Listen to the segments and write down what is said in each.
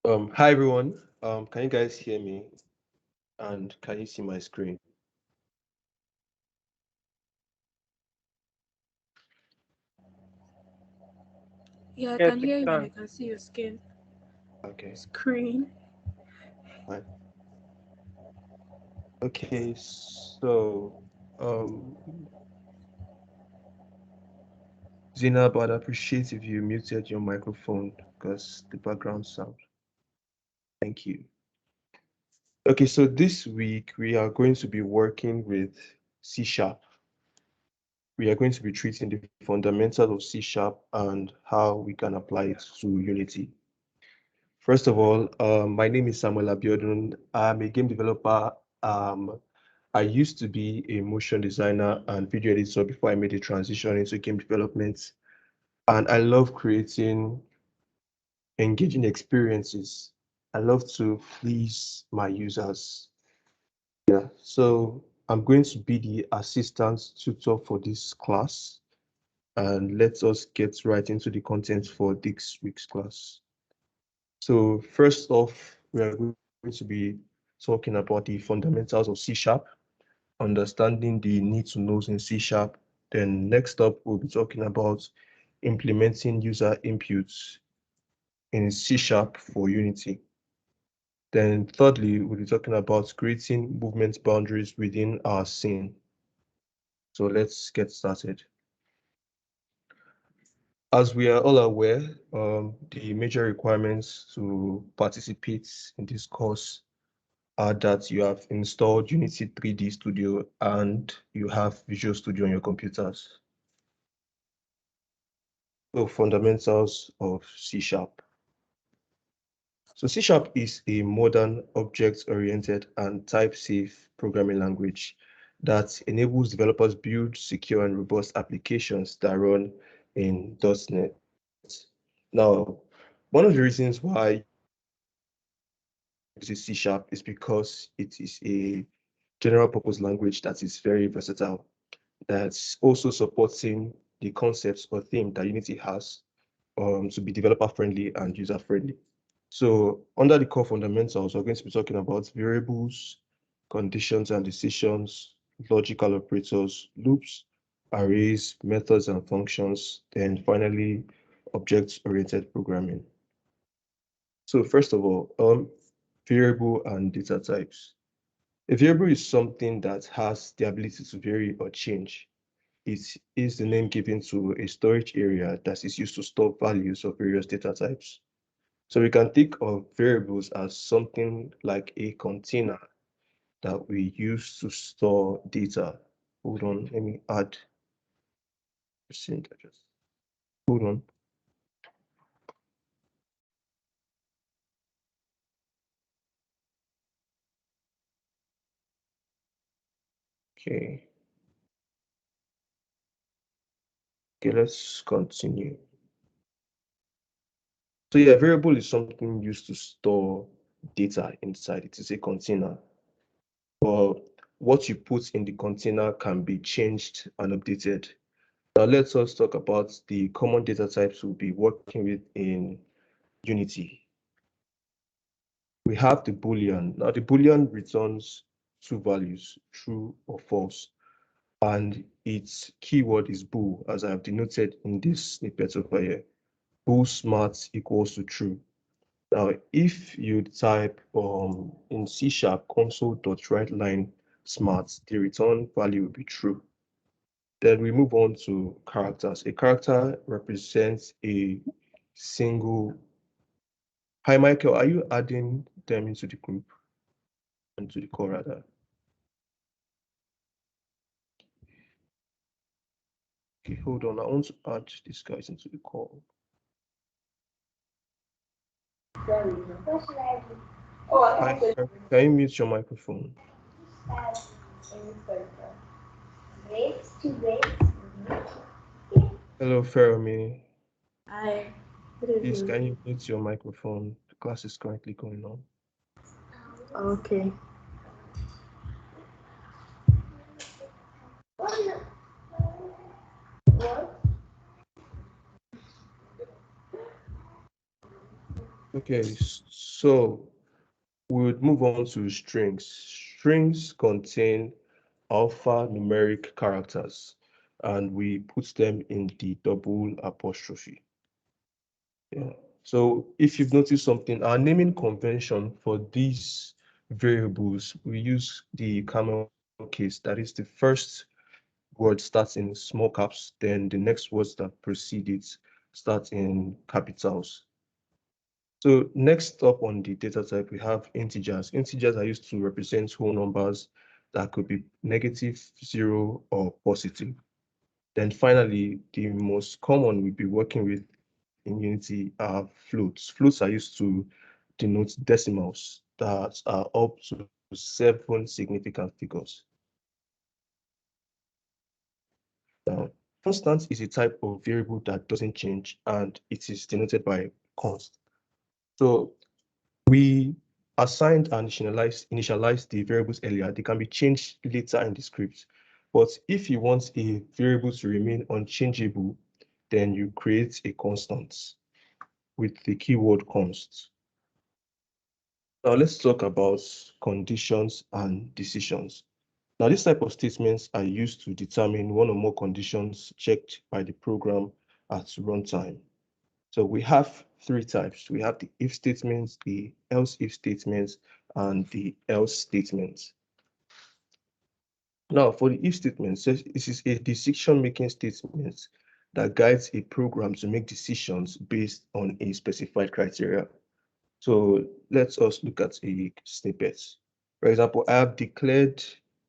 Hi everyone. Can you guys hear me? And can you see my screen? Yeah, I Yes, can we hear you and I can. can see your skin Okay, screen. fine. Okay, so Zina, but I'd appreciate if you muted your microphone because the background sound. Thank you. Okay, so this week we are going to be working with C Sharp. We are going to be treating the fundamentals of C Sharp and how we can apply it to Unity. First of all, my name is Samuel Abiodun. I'm a game developer. I used to be a motion designer and video editor before I made a transition into game development. And I love creating engaging experiences. I love to please my users. Yeah, so I'm going to be the assistant tutor for this class. And let us get right into the content for this week's class. So first off, we are going to be talking about the fundamentals of C Sharp, understanding the need to knows in C Sharp. Then next up, we'll be talking about implementing user inputs in C Sharp for Unity. Then thirdly, we'll be talking about creating movement boundaries within our scene. So let's get started. As we are all aware, the major requirements to participate in this course are that you have installed Unity 3D Studio and you have Visual Studio on your computers. So fundamentals of C Sharp. So C Sharp is a modern object-oriented and type-safe programming language that enables developers build secure and robust applications that run in .NET. Now, one of the reasons why uses C Sharp is because it is a general purpose language that is very versatile, that's also supporting the concepts or theme that Unity has to be developer friendly and user friendly. So under the core fundamentals, we're going to be talking about variables, conditions and decisions, logical operators, loops, arrays, methods and functions, then finally, object-oriented programming. So first of all, variable and data types. A variable is something that has the ability to vary or change. It is the name given to a storage area that is used to store values of various data types. So we can think of variables as something like a container that we use to store data. Hold on, let me add percent address. Hold on. Okay. Okay, let's continue. So yeah, variable is something used to store data inside. It is a container. But what you put in the container can be changed and updated. Now let us talk about the common data types we'll be working with in Unity. We have the Boolean. Now the Boolean returns two values, true or false, and its keyword is bool, as I have denoted in this snippet over here. Bool smart equals to true. Now, if you type in C# console.writeLine smart, the return value will be true. Then we move on to characters. A character represents a single. Hi, Michael, are you adding them into the group, into the call rather? Okay, hold on. I want to add these guys into the call. Hi, can you mute your microphone? Hello, Fermi. Hi. Good Please, evening. can you mute your microphone? The class is currently going on. Okay. Okay, so we would move on to strings. Strings contain alphanumeric characters, and we put them in the double apostrophe. Yeah. So if you've noticed something, our naming convention for these variables, we use the camel case. That is, the first word starts in small caps, then the next words that precede it start in capitals. So next up on the data type, we have integers. Integers are used to represent whole numbers that could be negative, zero, or positive. Then finally, the most common we'll be working with in Unity are floats. Floats are used to denote decimals that are up to 7 significant figures. Now, constant is a type of variable that doesn't change, and it is denoted by const. So we assigned and initialized the variables earlier. They can be changed later in the script. But if you want a variable to remain unchangeable, then you create a constant with the keyword const. Now let's talk about conditions and decisions. Now this type of statements are used to determine one or more conditions checked by the program at runtime. So we have three types. We have the if statements, the else if statements, and the else statements. Now for the if statement, this is a decision-making statement that guides a program to make decisions based on a specified criteria. So let us look at a snippet. For example, I have declared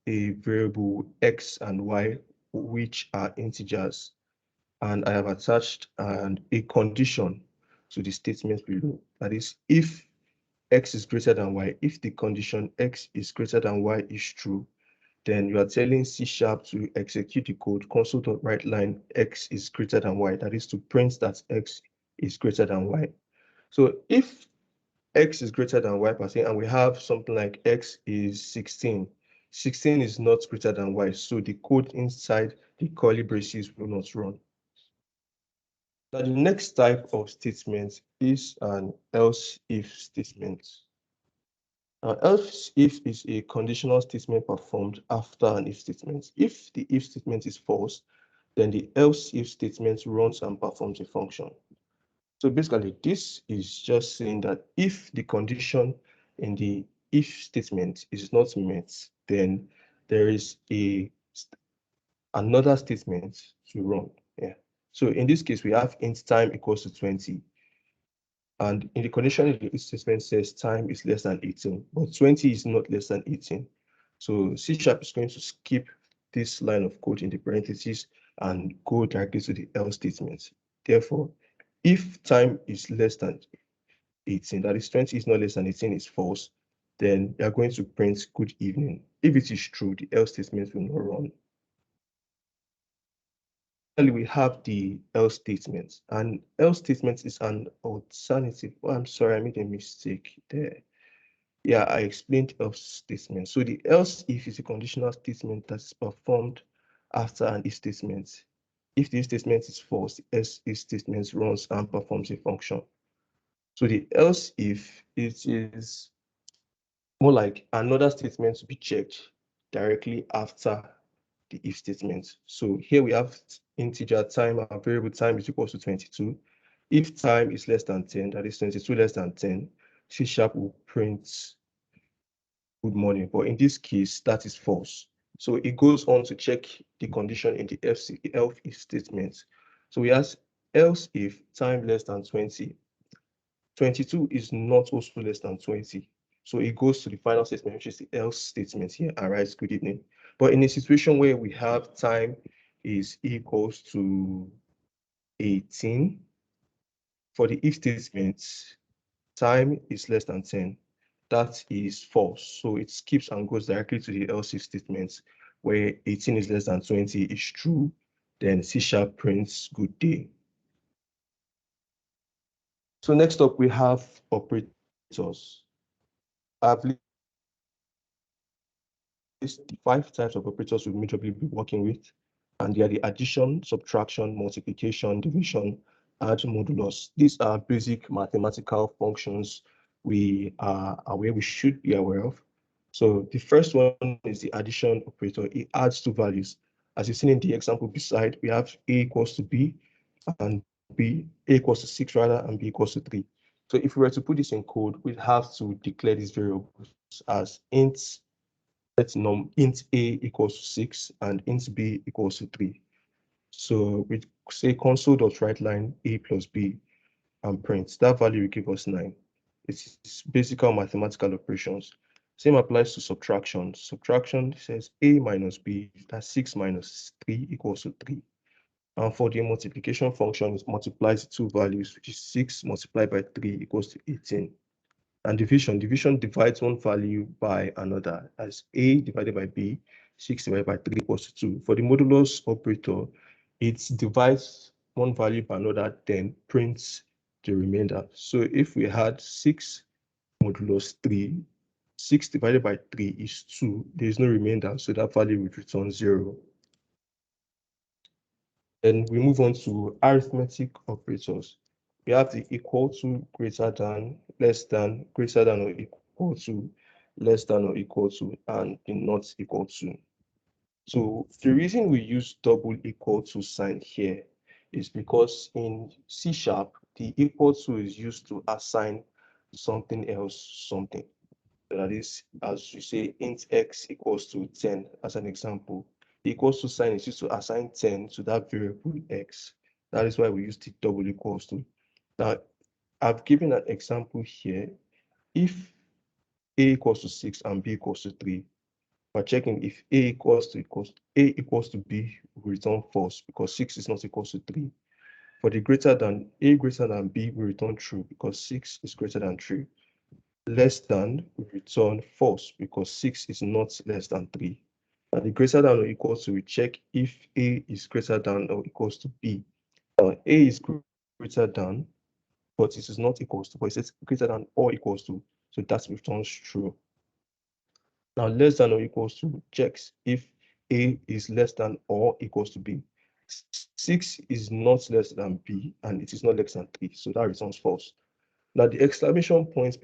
a variable x and y, which are integers, and I have attached a condition to the statement below. That is, if x is greater than y, if the condition x is greater than y is true, then you are telling C# to execute the code console.writeLine x is greater than y. That is to print that x is greater than y. So if x is greater than y per se, and we have something like x is 16. 16 is not greater than y, so the code inside the curly braces will not run. Now, the next type of statement is an else if statement. Else if is a conditional statement performed after an if statement. If the if statement is false, then the else if statement runs and performs a function. So basically, this is just saying that if the condition in the if statement is not met, then there is another statement to run. Yeah. So in this case, we have int time equals to 20. And in the condition, the if statement says time is less than 18, but 20 is not less than 18. So C# is going to skip this line of code in the parentheses and go directly to the else statement. Therefore, if time is less than 18, that is 20 is not less than 18 is false, then you are going to print good evening. If it is true, the else statement will not run. Finally, we have the else statement. And else statement is an alternative. Oh, I'm sorry, I made a mistake there. Yeah, I explained else statement. So the else if is a conditional statement that's performed after an if statement. If the if statement is false, the else if statement runs and performs a function. So the else if it is more like another statement to be checked directly after the if statement. So here we have integer time, our variable time is equal to 22. If time is less than 10, that is 22 less than 10, C# will print good morning. But in this case, that is false. So it goes on to check the condition in the else if statement. So we ask else if time less than 20, 22 is not also less than 20. So it goes to the final statement, which is the else statement here, and writes good evening. But in a situation where we have time is equals to 18, for the if statement, time is less than 10. That is false. So it skips and goes directly to the else if statement, where 18 is less than 20 is true. Then C# prints good day. So next up, we have operators. I've listed the 5 types of operators we'll majorly be working with, and they are the addition, subtraction, multiplication, division, add modulus. These are basic mathematical functions we should be aware of. So the first one is the addition operator. It adds two values. As you've seen in the example beside, we have a equals to b and a equals to 6 rather, and b equals to 3. So if we were to put this in code, we'd have to declare these variables as int a equals to 6 and int b equals to 3. So we say console.writeLine a plus b and print. That value will give us 9. It's basic mathematical operations. Same applies to subtraction. Subtraction says a minus b, that's 6 minus 3 equals to 3. And for the multiplication function, it multiplies the two values, which is 6 multiplied by 3 equals to 18. And division divides one value by another, as a divided by b, 6 divided by 3 equals to 2. For the modulus operator, it divides one value by another, then prints the remainder. So if we had 6 modulus 3, 6 divided by 3 is 2. There is no remainder, so that value would return 0. Then we move on to arithmetic operators. We have the equal to, greater than, less than, greater than or equal to, less than or equal to, and the not equal to. So the reason we use double equal to sign here is because in C#, the equal to is used to assign something else something. That is, as you say, int x equals to 10, as an example. The equals to sign is used to assign 10 to that variable x. That is why we use the double equals to. Now, I've given an example here. If a equals to 6 and b equals to 3, we're checking if a equals to b, we return false because 6 is not equal to 3. For the greater than b, we return true because 6 is greater than 3. Less than, we return false because 6 is not less than 3. And the greater than or equal to, we check if a is greater than or equals to b. Now, a is greater than, but it is not equals to, but it says greater than or equals to, so that returns true. Now, less than or equals to checks if a is less than or equals to b. 6 is not less than b, and it is not less than 3, so that returns false. Now, the exclamation point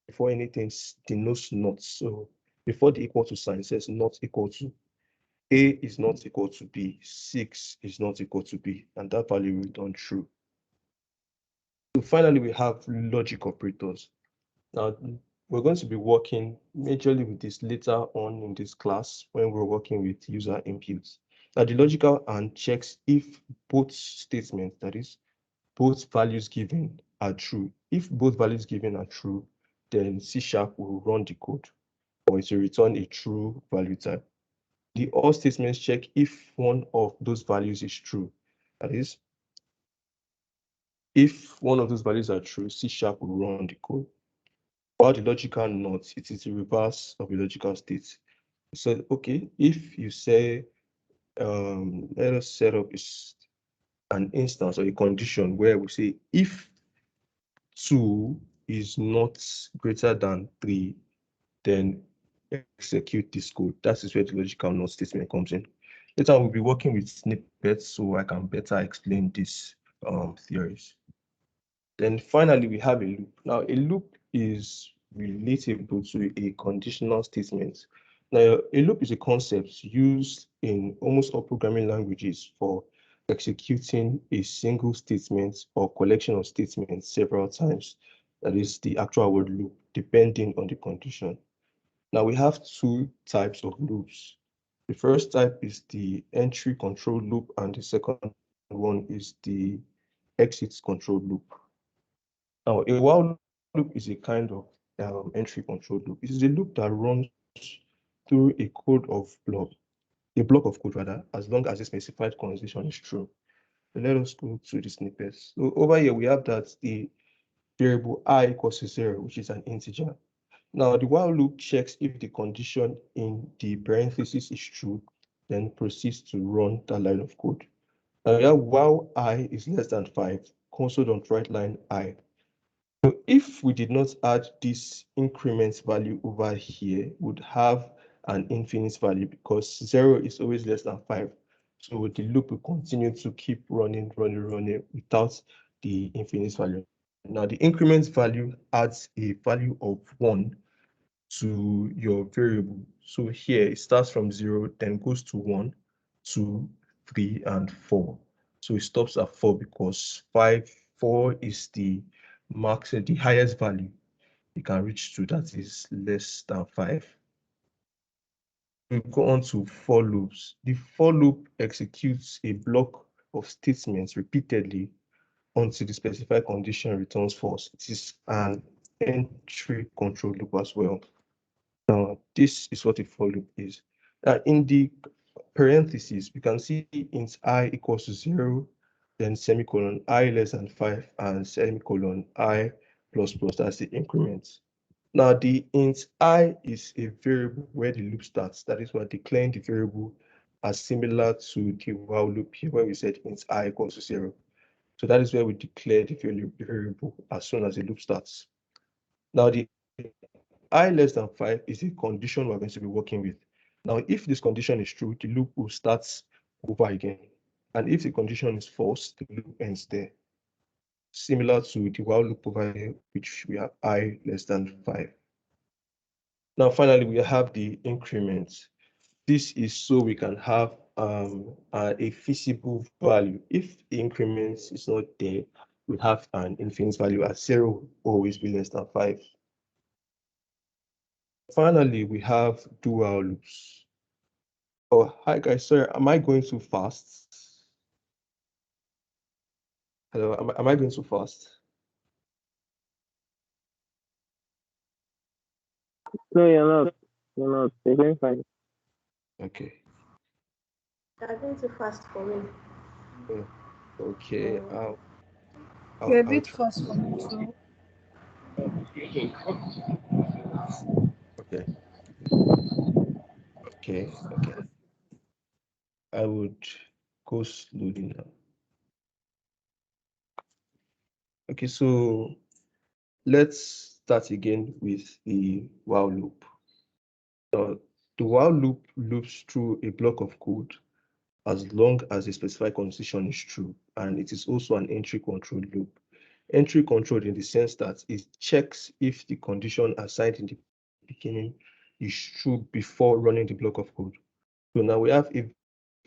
before anything denotes not. So before the equal to sign, it says not equal to. A is not equal to B. 6 is not equal to B. And that value will return true. So finally, we have logic operators. Now, we're going to be working majorly with this later on in this class when we're working with user inputs. Now, the logical and checks if both statements, that is, both values given are true. If both values given are true, then C# will run the code, or it will return a true value type. The or statements check if one of those values is true. That is, if one of those values are true, C# will run the code. While the logical not, it is the reverse of a logical state. So, okay, if you say, let us set up an instance or a condition where we say if 2 is not greater than 3, then execute this code. That is where the logical not statement comes in. Later, we'll be working with snippets so I can better explain these theories. Then finally, we have a loop. Now, a loop is relatable to a conditional statement. Now, a loop is a concept used in almost all programming languages for executing a single statement or collection of statements several times. That is the actual word loop, depending on the condition. Now, we have two types of loops. The first type is the entry control loop, and the second one is the exit control loop. Now, a while loop is a kind of entry control loop. It is a loop that runs through a code of a block of code rather, as long as the specified condition is true. So let us go to the snippets. So over here, we have that the variable I equals to 0, which is an integer. Now, the while loop checks if the condition in the parentheses is true, then proceeds to run that line of code. Now, we have while I is less than 5, console.writeLine I. So if we did not add this increment value over here, would have an infinite value because 0 is always less than 5. So the loop will continue to keep running without the infinite value. Now, the increment value adds a value of 1 to your variable. So here it starts from 0, then goes to 1, 2, 3, and 4. So it stops at 4 because 4 is the max, the highest value you can reach to, that is less than 5. We go on to for loops. The for loop executes a block of statements repeatedly until the specified condition returns false. It is an entry control loop as well. Now, this is what a for loop is. In the parentheses, we can see int I equals to 0, then semicolon I less than 5, and semicolon I plus plus, that's the increment. Now, the int I is a variable where the loop starts. That is why declaring the variable as similar to the while loop here, where we said int I equals to 0. So that is where we declare the variable as soon as the loop starts. Now, the I less than 5 is a condition we're going to be working with. Now, if this condition is true, the loop will start over again. And if the condition is false, the loop ends there. Similar to the while loop over here, which we have I less than 5. Now, finally, we have the increment. This is so we can have a feasible value. If the increment is not there, we have an infinite value at 0, always be less than 5. Finally, we have do while loops. Oh, hi guys, sorry, am I going too fast? Hello, am I going too fast? No, you're not. You're not. You're going fine. Okay. You're going too fast for me. Okay. You're a I'll bit try. fast for me too. Okay. Okay. I would go slowly now. Okay, so let's start again with the while loop. The while loop loops through a block of code as long as a specified condition is true, and it is also an entry control loop. Entry control in the sense that it checks if the condition assigned in the beginning is true before running the block of code. So now we have a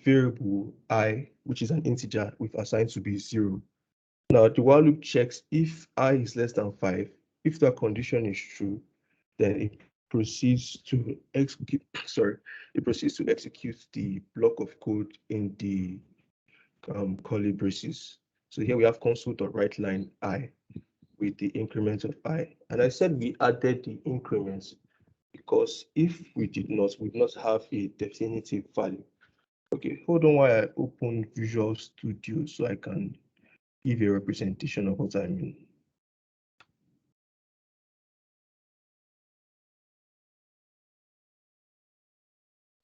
variable I, which is an integer we've assigned to be 0. Now the while loop checks if I is less than 5. If that condition is true, then it proceeds to execute, it proceeds to execute the block of code in the curly braces. So here we have console.writeLine I with the increment of I. And I said we added the increments because if we did not, we would not have a definitive value. Okay, hold on while I open Visual Studio so I can give a representation of what I mean.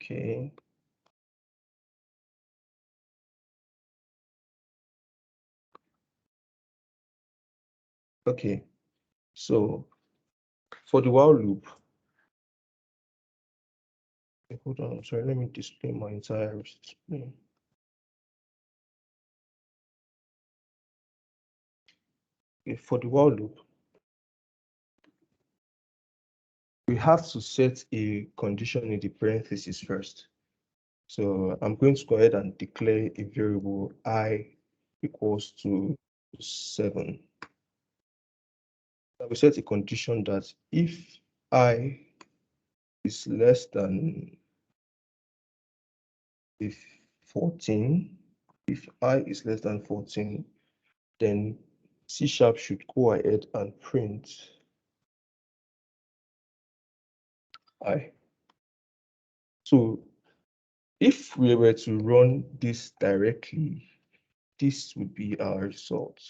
Okay. Okay, so for the while loop, hold on, sorry, let me display my entire screen. Okay, for the while loop, we have to set a condition in the parentheses first. So I'm going to go ahead and declare a variable I equals to 7. Now we set a condition that if I is less than 14, if I is less than 14, then C# should go ahead and print I. So if we were to run this directly, this would be our result.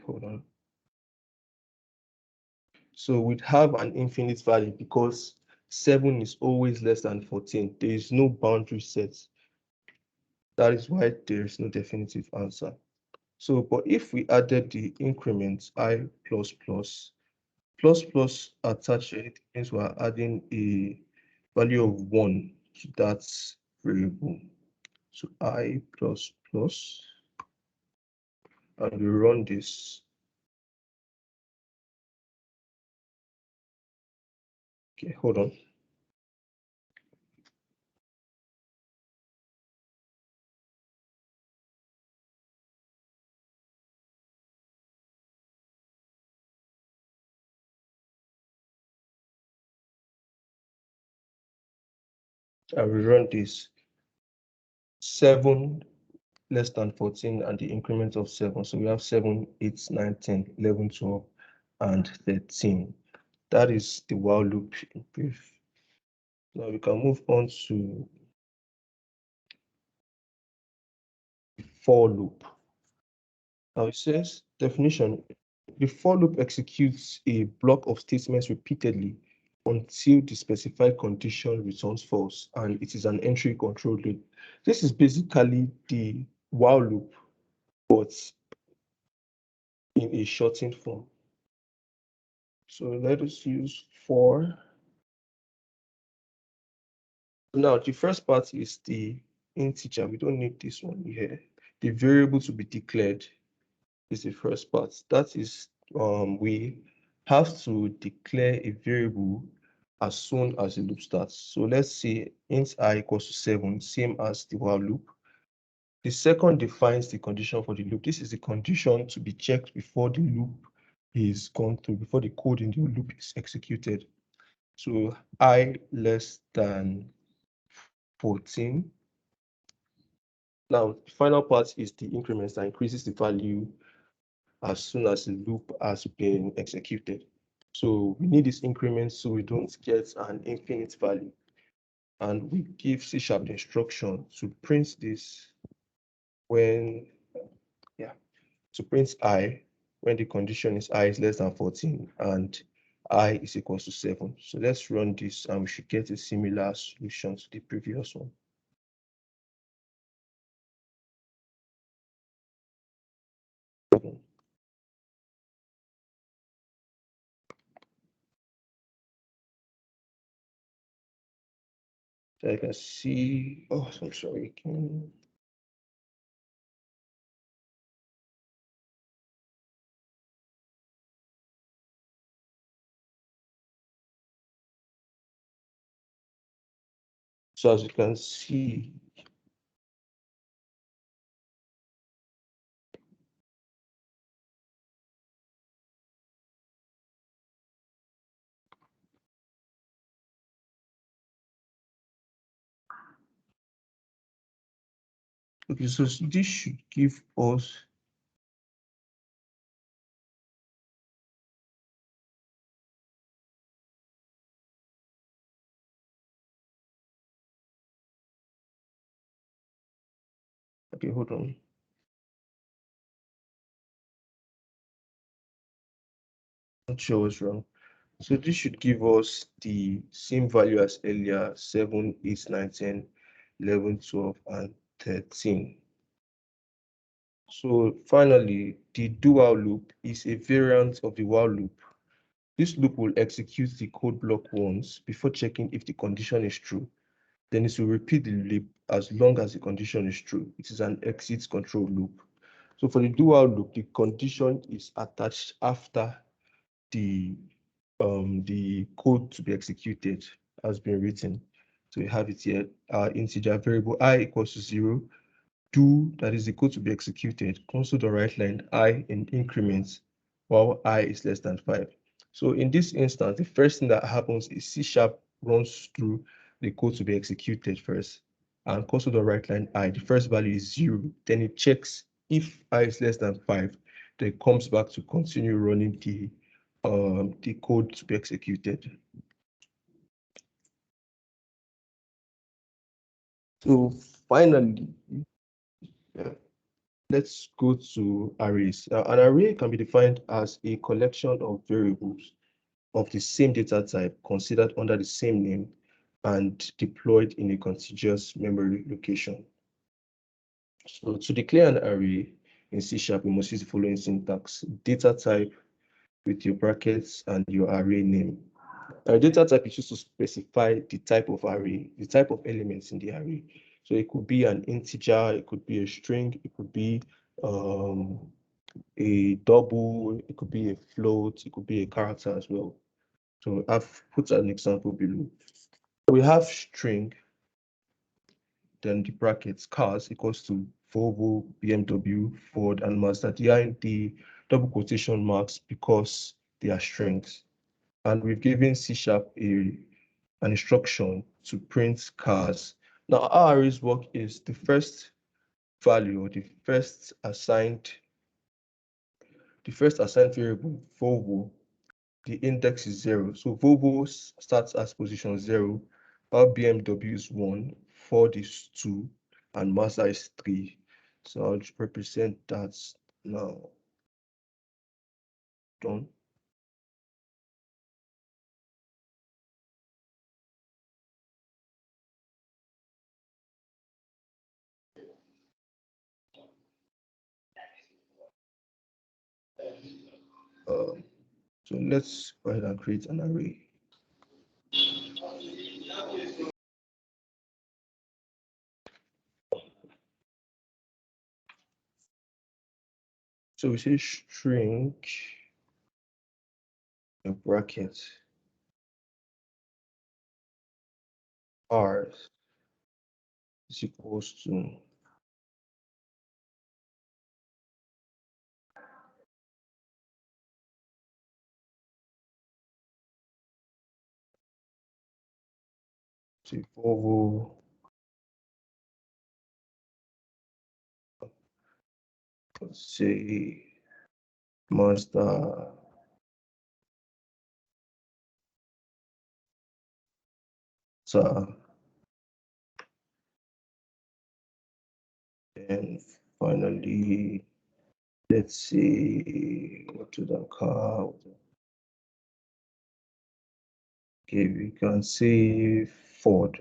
Hold on. So we'd have an infinite value because 7 is always less than 14. There is no boundary set. That is why there is no definitive answer. So, but if we added the increment I plus plus, plus plus attached to it means we're adding a value of 1 to that variable. to I plus plus, and we run this. Okay, hold on. And we run this 7 less than 14 and the increment of 7. So we have 7, 8, 9, 10, 11, 12, and 13. That is the while loop in brief. Now we can move on to the for loop. Now it says, definition, the for loop executes a block of statements repeatedly until the specified condition returns false, and it is an entry control loop. This is basically the while loop, but in a shortened form. So let us use for. Now, the first part is the integer. We don't need this one here. The variable to be declared is the first part. That is, we have to declare a variable as soon as the loop starts. So let's say int I equals to 7, same as the while loop. The second defines the condition for the loop. This is the condition to be checked before the loop is gone through, before the code in the loop is executed. So I less than 14. Now, the final part is the increments that increases the value as soon as the loop has been executed. So we need this increment so we don't get an infinite value. And we give C# the instruction to print this when, to print I when the condition is I is less than 14 and I is equals to 7. So let's run this and we should get a similar solution to the previous one. So I can see, oh, I'm sorry. So as you can see, okay, so this should give us okay, hold on. Not sure what's wrong. So this should give us the same value as earlier, 7, 8, 9, 10, 11, 12, and 13. So finally, the do while loop is a variant of the while loop. This loop will execute the code block once before checking if the condition is true. Then it will repeat the loop as long as the condition is true. It is an exit control loop. So for the do while loop, the condition is attached after the code to be executed has been written. So we have it here, integer variable I equals to 0, do, that is the code to be executed, console.writeLine I in increments while I is less than 5. So in this instance, the first thing that happens is C# runs through the code to be executed first, and console.writeLine I, the first value is 0. Then it checks if I is less than 5, then it comes back to continue running the code to be executed. So finally, let's go to arrays. An array can be defined as a collection of variables of the same data type considered under the same name and deployed in a contiguous memory location. So to declare an array in C#, we must use the following syntax: data type with your brackets and your array name. Our data type is used to specify the type of array, the type of elements in the array. So it could be an integer, it could be a string, it could be a double, it could be a float, it could be a character as well. So I've put an example below. We have string, then the brackets cars equals to Volvo, BMW, Ford, and Mazda. They are in the double quotation marks because they are strings. And we've given C# an instruction to print cars. Now, how arrays work is the first value, or the first assigned variable, Volvo, the index is 0. So Volvo starts as position 0, while BMW is 1, Ford is 2, and Mazda is 3. So I'll just represent that now. Done. So let's go ahead and create an array. So we say string a bracket r is equals to Volvo, let's say Mazda, and finally, let's see what to the car. Okay, we can say Ford.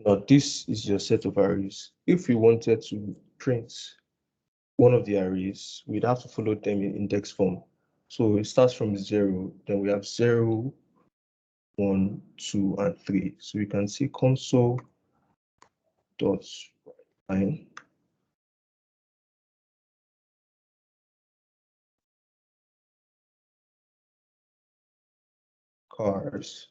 Now, this is your set of arrays. If we wanted to print one of the arrays, we'd have to follow them in index form. So it starts from 0, then we have 0, 1, 2, and 3. So we can see console dot line cars.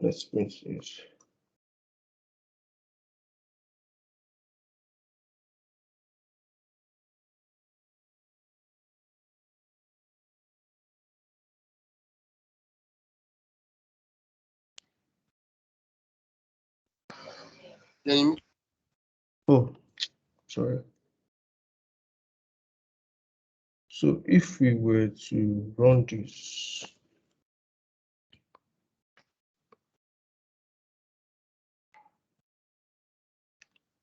Let's print this. Oh, sorry. So if we were to run this,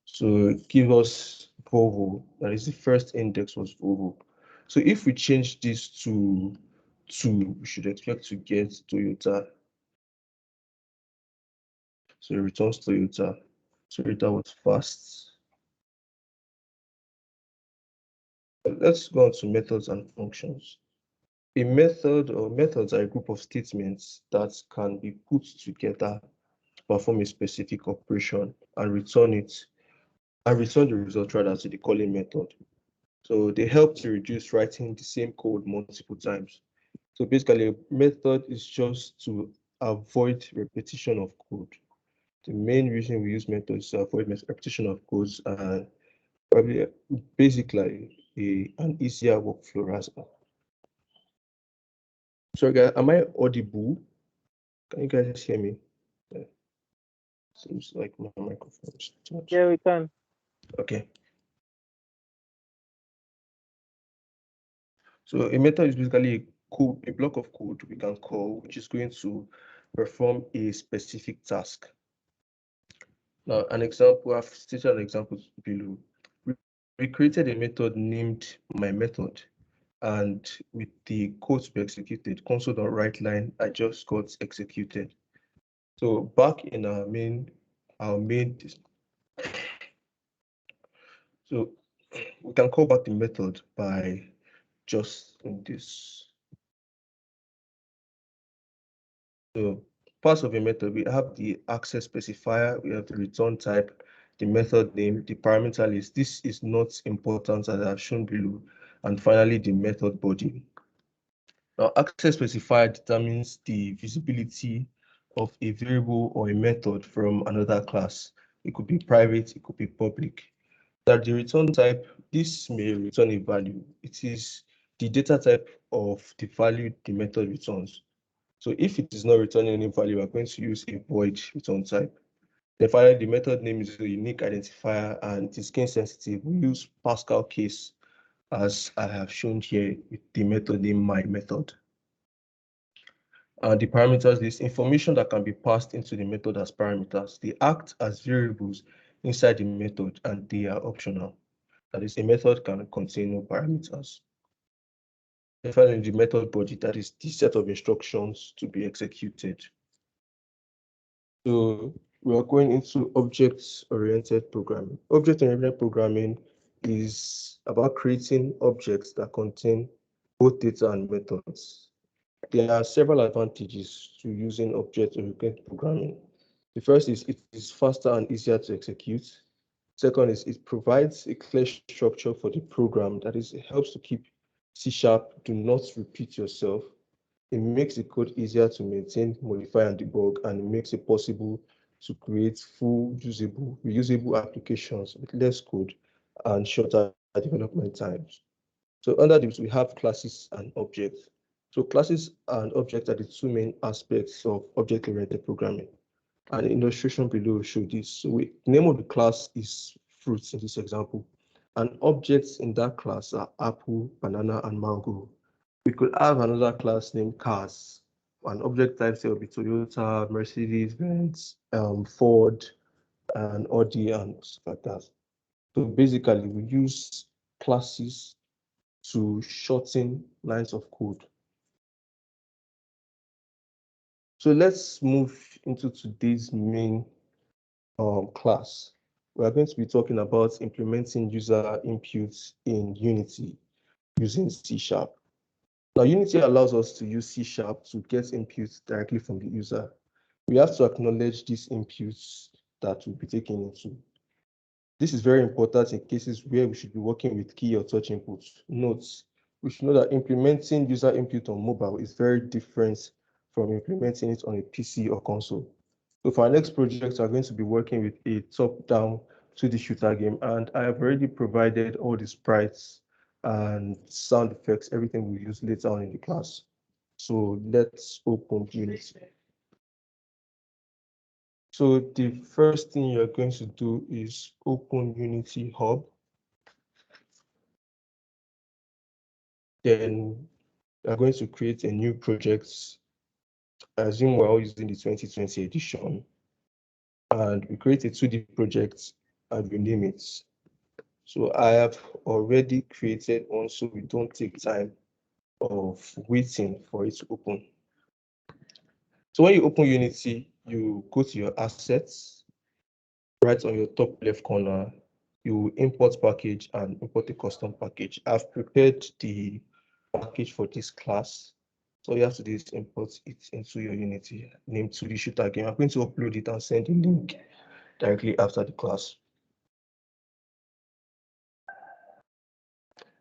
so give us Volvo, that is the first index was Volvo. So if we change this to 2, we should expect to get Toyota. So it returns Toyota. Toyota was fast. Let's go on to methods and functions. A method or methods are a group of statements that can be put together to perform a specific operation and return the result rather to the calling method. So they help to reduce writing the same code multiple times. So basically, a method is just to avoid repetition of code. The main reason we use methods is to avoid repetition of codes and probably basically an easier workflow as well. Sorry guys, am I audible? Can you guys hear me? Yeah. Seems like my microphone is charged. Yeah, we can. Okay. So a method is basically a block of code we can call, which is going to perform a specific task. Now, an example, I've stated an example below. We created a method named my method. and with the code to be executed, console.write line, I just got executed. So back in our main, so we can call back the method by just in this. So parts of a method, we have the access specifier, we have the return type, the method name, the parameter list. This is not important as I've shown below. And finally, the method body. Now, access specifier determines the visibility of a variable or a method from another class. It could be private, it could be public. That the return type, this may return a value. It is the data type of the value the method returns. So if it is not returning any value, we're going to use a void return type. Then finally, the method name is a unique identifier and it is case sensitive. We use Pascal case as I have shown here with the method name my method. The parameters is information that can be passed into the method as parameters. They act as variables inside the method and they are optional. That is, a method can contain no parameters. And finally, the method body, that is the set of instructions to be executed. So we are going into object-oriented programming. Object-oriented programming is about creating objects that contain both data and methods. There are several advantages to using object-oriented programming. The first is it is faster and easier to execute. Second is it provides a clear structure for the program. That is, it helps to keep C#, do not repeat yourself. It makes the code easier to maintain, modify, and debug, and it makes it possible to create full usable, reusable applications with less code and shorter development times. So under this, we have classes and objects. So classes and objects are the two main aspects of object-oriented programming. An illustration below shows this. So the name of the class is fruits in this example. And objects in that class are apple, banana, and mango. We could have another class named cars. An object type will be Toyota, Mercedes, Benz, Ford, and Audi, and stuff like that. So basically, we use classes to shorten lines of code. So let's move into today's main class. We are going to be talking about implementing user inputs in Unity using C#. Now, Unity allows us to use C# to get inputs directly from the user. We have to acknowledge these inputs that will be taken into. This is very important in cases where we should be working with key or touch inputs. Note, we should know that implementing user input on mobile is very different from implementing it on a PC or console. So for our next project, we're going to be working with a top-down 2D shooter game, and I have already provided all the sprites and sound effects, everything we'll use later on in the class. So let's open Unity. So the first thing you're going to do is open Unity Hub. Then you're going to create a new project. I assume we're all using the 2020 edition. And we create a 2D project and we name it. So I have already created one, so we don't take time of waiting for it to open. So when you open Unity, you go to your assets, right on your top left corner, you import package and import a custom package. I've prepared the package for this class. So all you have to do is import it into your Unity named 2D Shooter Game. I'm going to upload it and send the link directly after the class.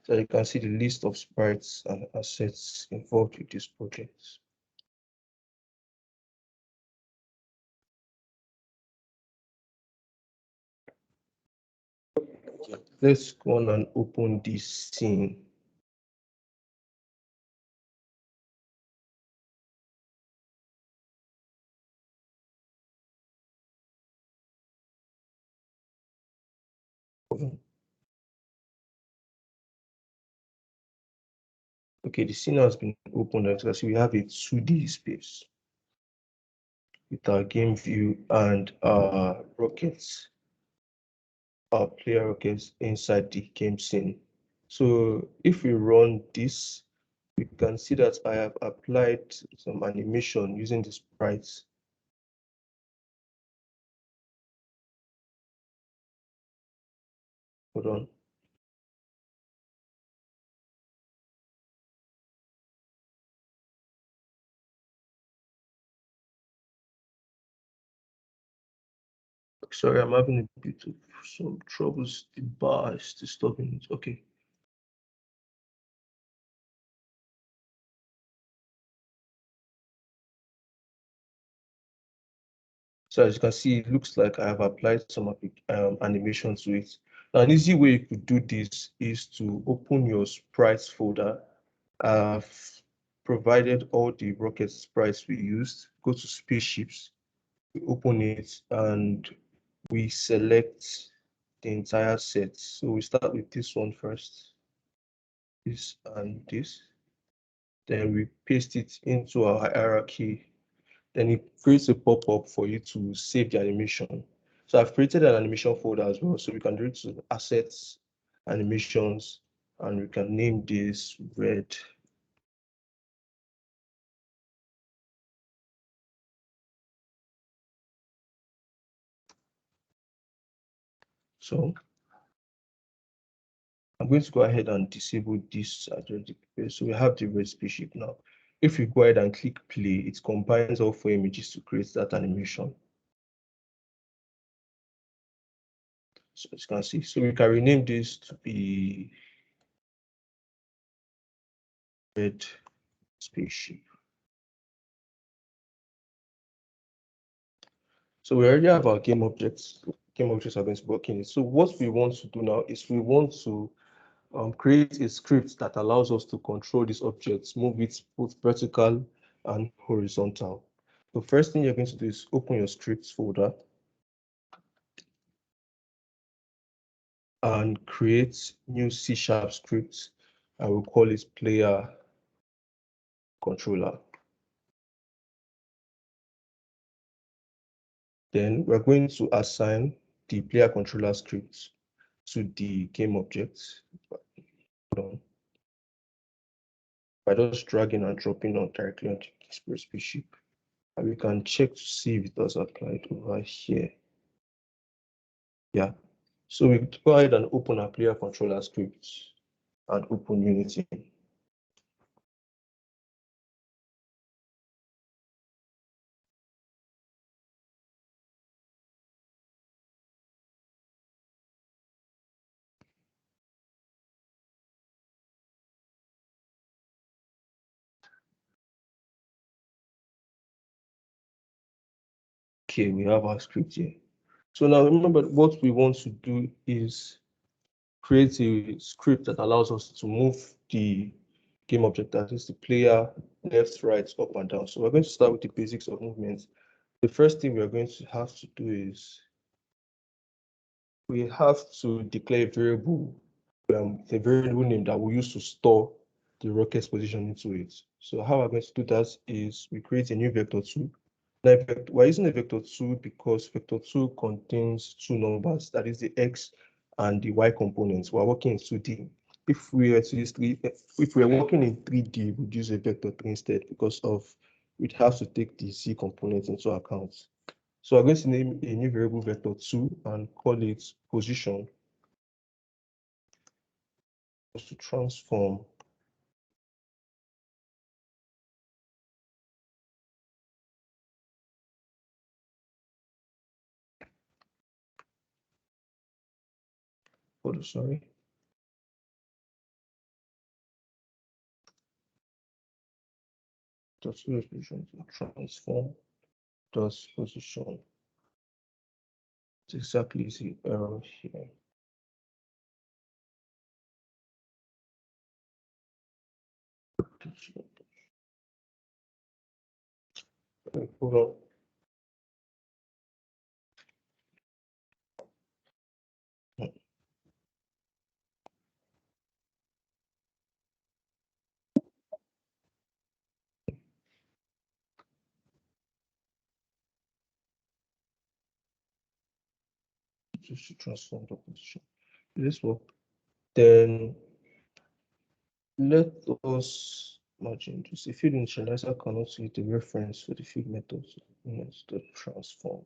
So you can see the list of sprites and assets involved with this project. Let's go on and open this scene. Okay, the scene has been opened. As you can see, we have a 2D space with our game view and rockets, our player rockets inside the game scene. So if we run this, we can see that I have applied some animation using the sprites. Hold on. Sorry, I'm having a bit of some troubles. The bar is disturbing it. Okay. So as you can see, it looks like I have applied some animation to it. Now, an easy way you could do this is to open your sprites folder. I've provided all the rocket sprites we used. Go to spaceships, we open it, and we select the entire set. So we start with this one first, this and this. Then we paste it into our hierarchy. Then it creates a pop-up for you to save the animation. So I've created an animation folder as well. So we can do it to assets, animations, and we can name this red. So I'm going to go ahead and disable this address. So we have the red spaceship now. If you go ahead and click play, it combines all four images to create that animation. So as you can see, so we can rename this to be red spaceship. So we already have our game objects. Game objects are going to be working. So what we want to do now is we want to create a script that allows us to control these objects, move it both vertical and horizontal. The first thing you're going to do is open your scripts folder and create new C# script. I will call it player controller. Then we're going to assign the player controller script to the game object by just dragging and dropping on directly on the spaceship. And we can check to see if it does apply over here. Yeah. So we go ahead and open our player controller script and open Unity. Okay, we have our script here. So now remember what we want to do is create a script that allows us to move the game object, that is the player left, right, up and down. So we're going to start with the basics of movement. The first thing we're going to have to do is we have to declare a variable name that we use to store the rocket's position into it. So how we're going to do that is we create a new vector2. Now, we're using a vector2 because vector2 contains two numbers, that is the x and the y components. We're working in 2D. If we were working in 3D, we'd use a vector3 instead because we'd have to take the z component into account. So I'm going to name a new variable vector2 and call it position to transform sorry. Dot position to transform dot position. It's exactly the error here. Hold on. Just to transform the position. This work. Then Let us imagine this. A field initializer cannot use the reference for the field method to transform.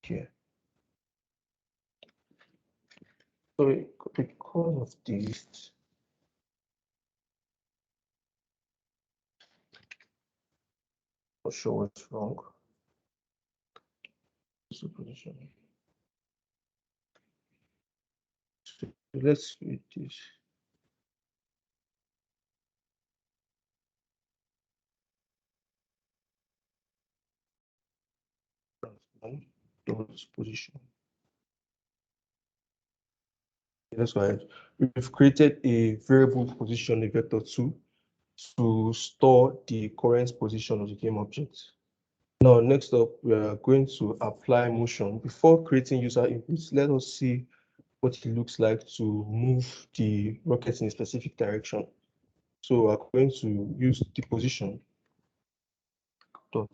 Here. So because of this, not sure what's wrong. Superposition. So let's read this. Dot position. Let's go ahead. We've created a variable position, a vector 2, to store the current position of the game object. Now, next up, we are going to apply motion. Before creating user inputs, let us see what it looks like to move the rocket in a specific direction. So we're going to use the position dot.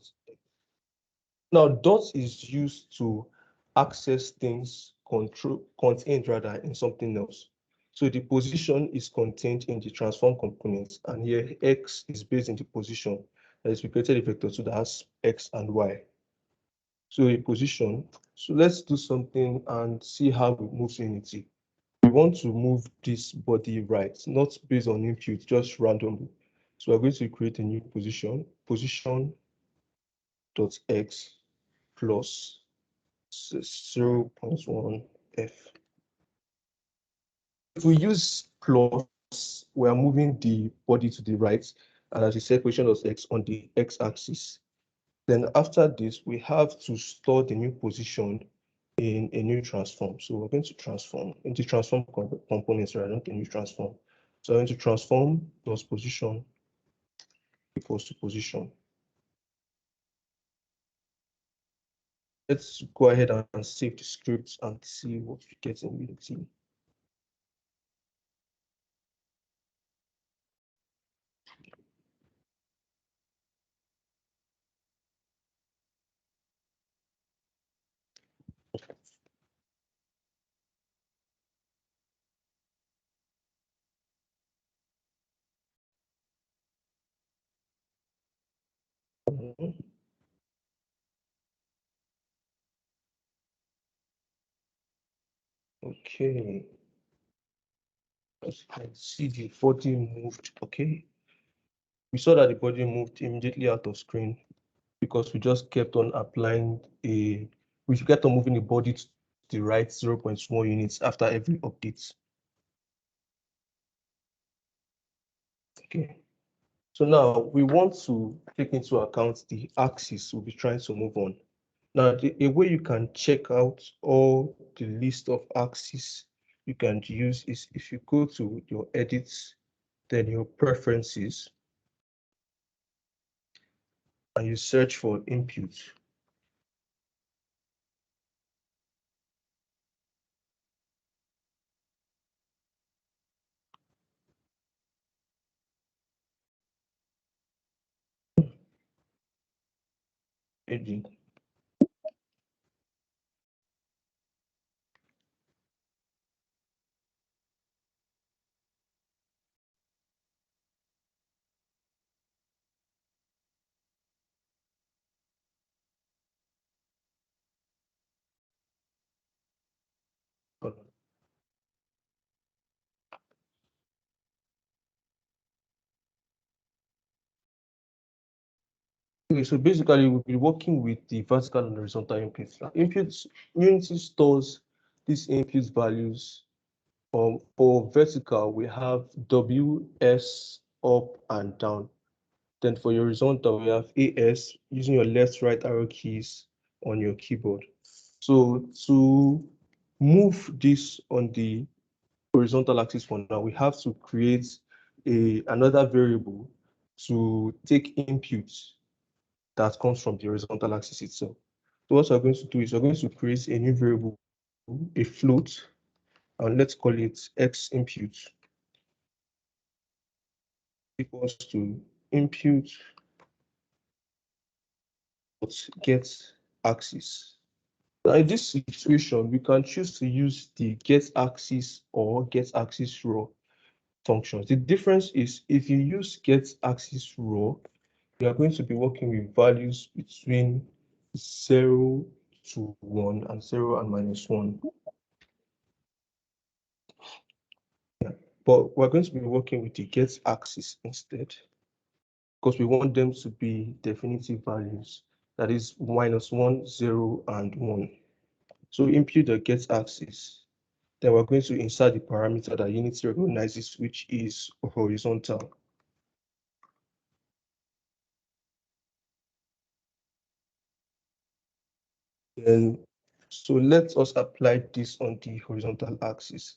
Now, dot is used to access things contained rather in something else. So the position is contained in the transform component, and here x is based in the position. That is, we created a vector so that has x and y. So a position. So let's do something and see how it moves Unity. We want to move this body right, not based on input, just randomly. So we're going to create a new position dot x plus 0.1 f. If we use plus, we are moving the body to the right, and as we said, position of x on the x-axis. Then after this, we have to store the new position in a new transform. So we're going to transform into transform components rather than a new transform. So I'm going to transform plus position equals to position. Let's go ahead and save the script and see what we get in Unity. Okay. As you can see, the body moved. Okay. We saw that the body moved immediately out of screen because we just kept on applying we kept on moving the body to the right 0.1 units after every update. Okay. So now we want to take into account the axis we'll be trying to move on. Now, a way you can check out all the list of axes you can use is if you go to your edits, then your preferences, and you search for input. Edit. Okay, so basically we'll be working with the vertical and horizontal inputs. Inputs, Unity stores these input values. For vertical, we have W, S, up and down. Then for your horizontal, we have AS using your left, right arrow keys on your keyboard. So to move this on the horizontal axis for now, we have to create another variable to take inputs that comes from the horizontal axis itself. So what we're going to do is we're going to create a new variable, a float, and let's call it x input. equals to impute get axis. Now in this situation, we can choose to use the get axis or get axis row functions. The difference is if you use get axis row, we are going to be working with values between 0 to 1 and 0 and -1. Yeah. But we're going to be working with the get axis instead because we want them to be definitive values. That is -1, 0, and 1. So impute the get axis. Then we're going to insert the parameter that Unity recognizes, which is horizontal. Then, so let us apply this on the horizontal axis.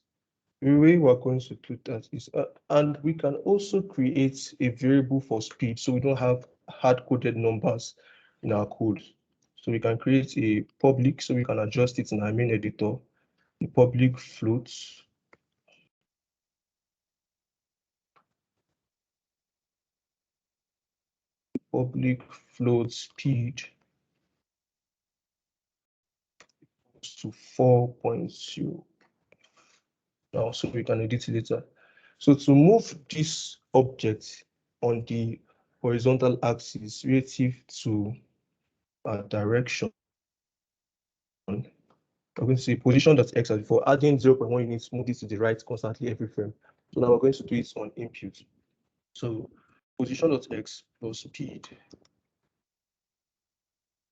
The way we're going to do that is, and we can also create a variable for speed, so we don't have hard-coded numbers in our code. So we can create a public, so we can adjust it in our main editor. The public floats. Public float speed to 4.0. Now, so we can edit it later. So to move this object on the horizontal axis relative to our direction, we're going to say position.x as before, adding 0.1 units, move this to the right constantly every frame. So now we're going to do it on impute. So position.x plus speed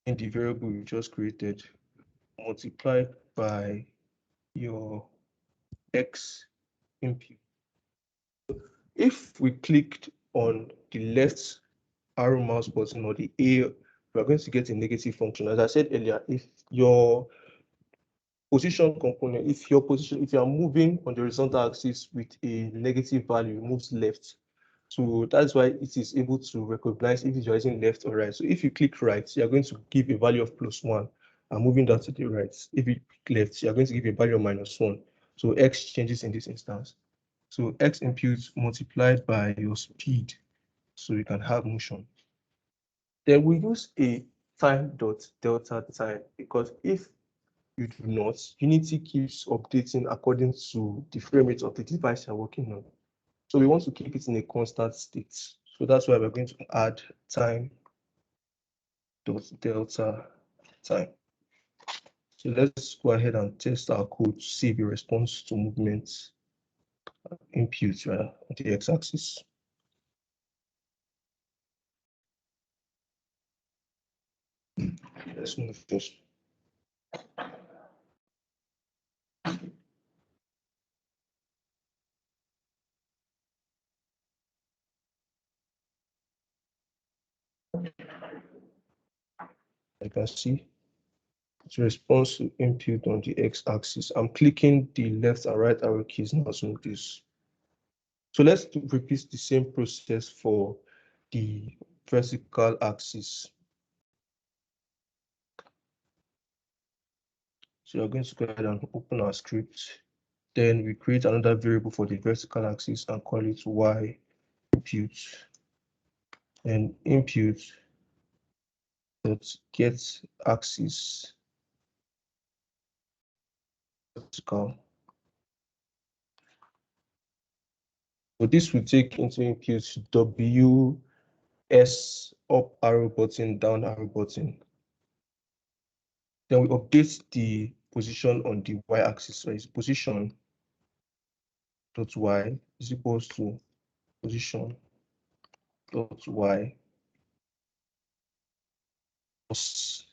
in the variable we just created, multiplied by your x impute. If we clicked on the left arrow mouse button or the A, we're going to get a negative function. As I said earlier, if your position component, if you are moving on the horizontal axis with a negative value, it moves left. So that's why it is able to recognize if you're using left or right. So if you click right, you're going to give a value of +1 and moving that to the right. If you click left, you're going to give a value of -1. So x changes in this instance. So x impute multiplied by your speed, so you can have motion. Then we use a time.delta time because if you do not, Unity keeps updating according to the frame rate of the device you're working on. So we want to keep it in a constant state. So that's why we're going to add time.delta time. So let's go ahead and test our code to see if it responds to movements impute on the x-axis. Let's move this. You can see it responds to input on the x-axis. I'm clicking the left and right arrow keys now to move this. So let's repeat the same process for the vertical axis. So we're going to go ahead and open our script. Then we create another variable for the vertical axis and call it y impute. And impute dot get axis vertical. So this will take into impute W S up arrow button, down arrow button. Then we update the position on the y-axis. So it's position dot y is equals to position dot y plus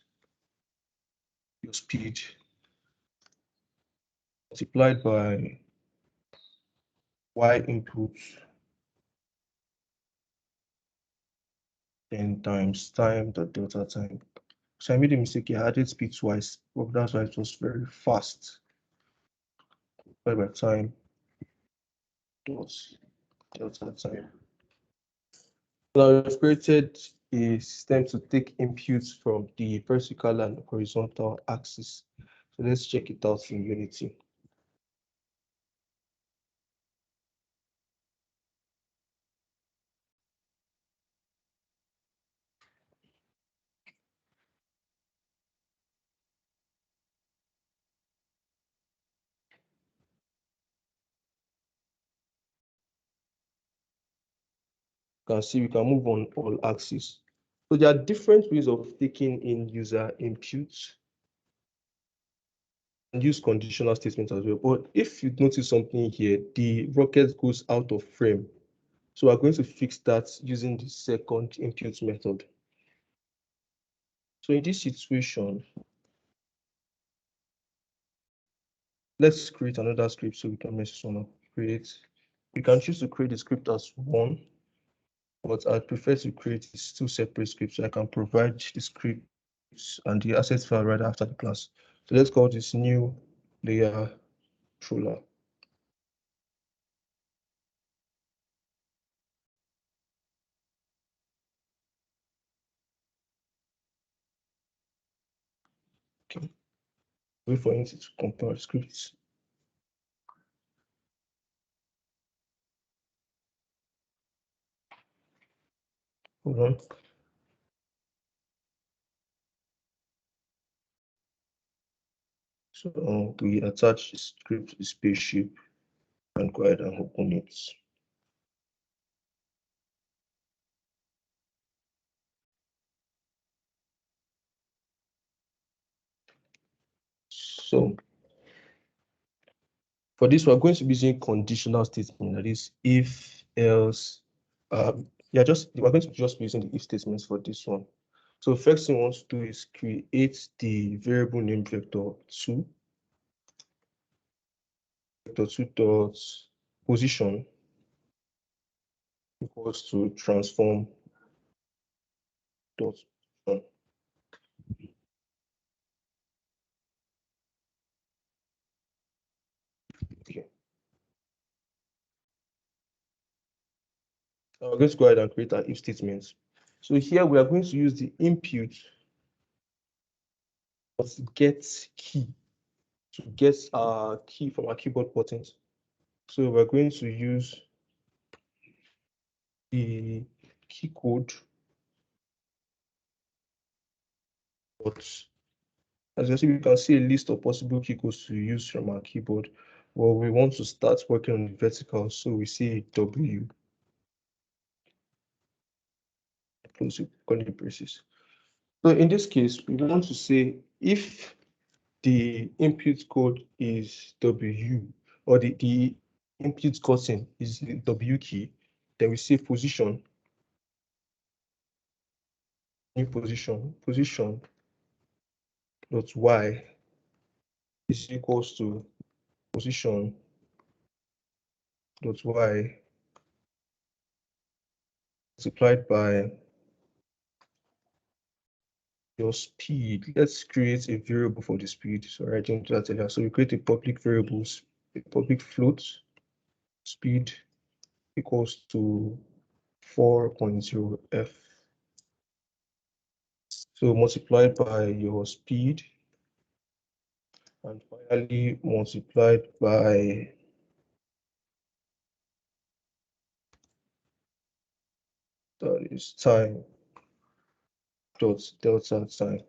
your speed multiplied by y input then times time dot delta time. So I made a mistake here. I added speed twice, but that's why it was very fast. By time dot delta time. Now I've created a system to take inputs from the vertical and horizontal axis. So let's check it out in Unity. You can see we can move on all axes. So there are different ways of taking in user inputs and use conditional statements as well. But if you notice something here, the rocket goes out of frame. So we're going to fix that using the second input method. So in this situation, let's create another script so we can mess this one up. We can choose to create the script as one, but I prefer to create these two separate scripts so I can provide the scripts and the assets file right after the class. So let's call this new layer controller. Okay. Wait for it to compare scripts. Hold on. So we attach the script to the spaceship and go ahead and open it. So for this, we're going to be using conditional statement. That is, if, else. We're going to just be using the if statements for this one. So first thing we want to do is create the variable name vector2. Vector2 dot position equals to transform dot position. Okay. Now we're going to go ahead and create our if statement. So here we are going to use the input of get key to get our key from our keyboard buttons. So we're going to use the key code, but as you can see a list of possible key codes to use from our keyboard. Well, we want to start working on the vertical, so we see W, close curly braces. So in this case, we want to say if the input code is W, or the input cosine is the W key, then we say position, new position dot Y is equals to position dot Y multiplied by your speed. Let's create a variable for the speed. So I didn't do that earlier. So we create a public variables, a public float speed equals to 4.0 f. So multiplied by your speed and finally multiplied by that is time dot delta time.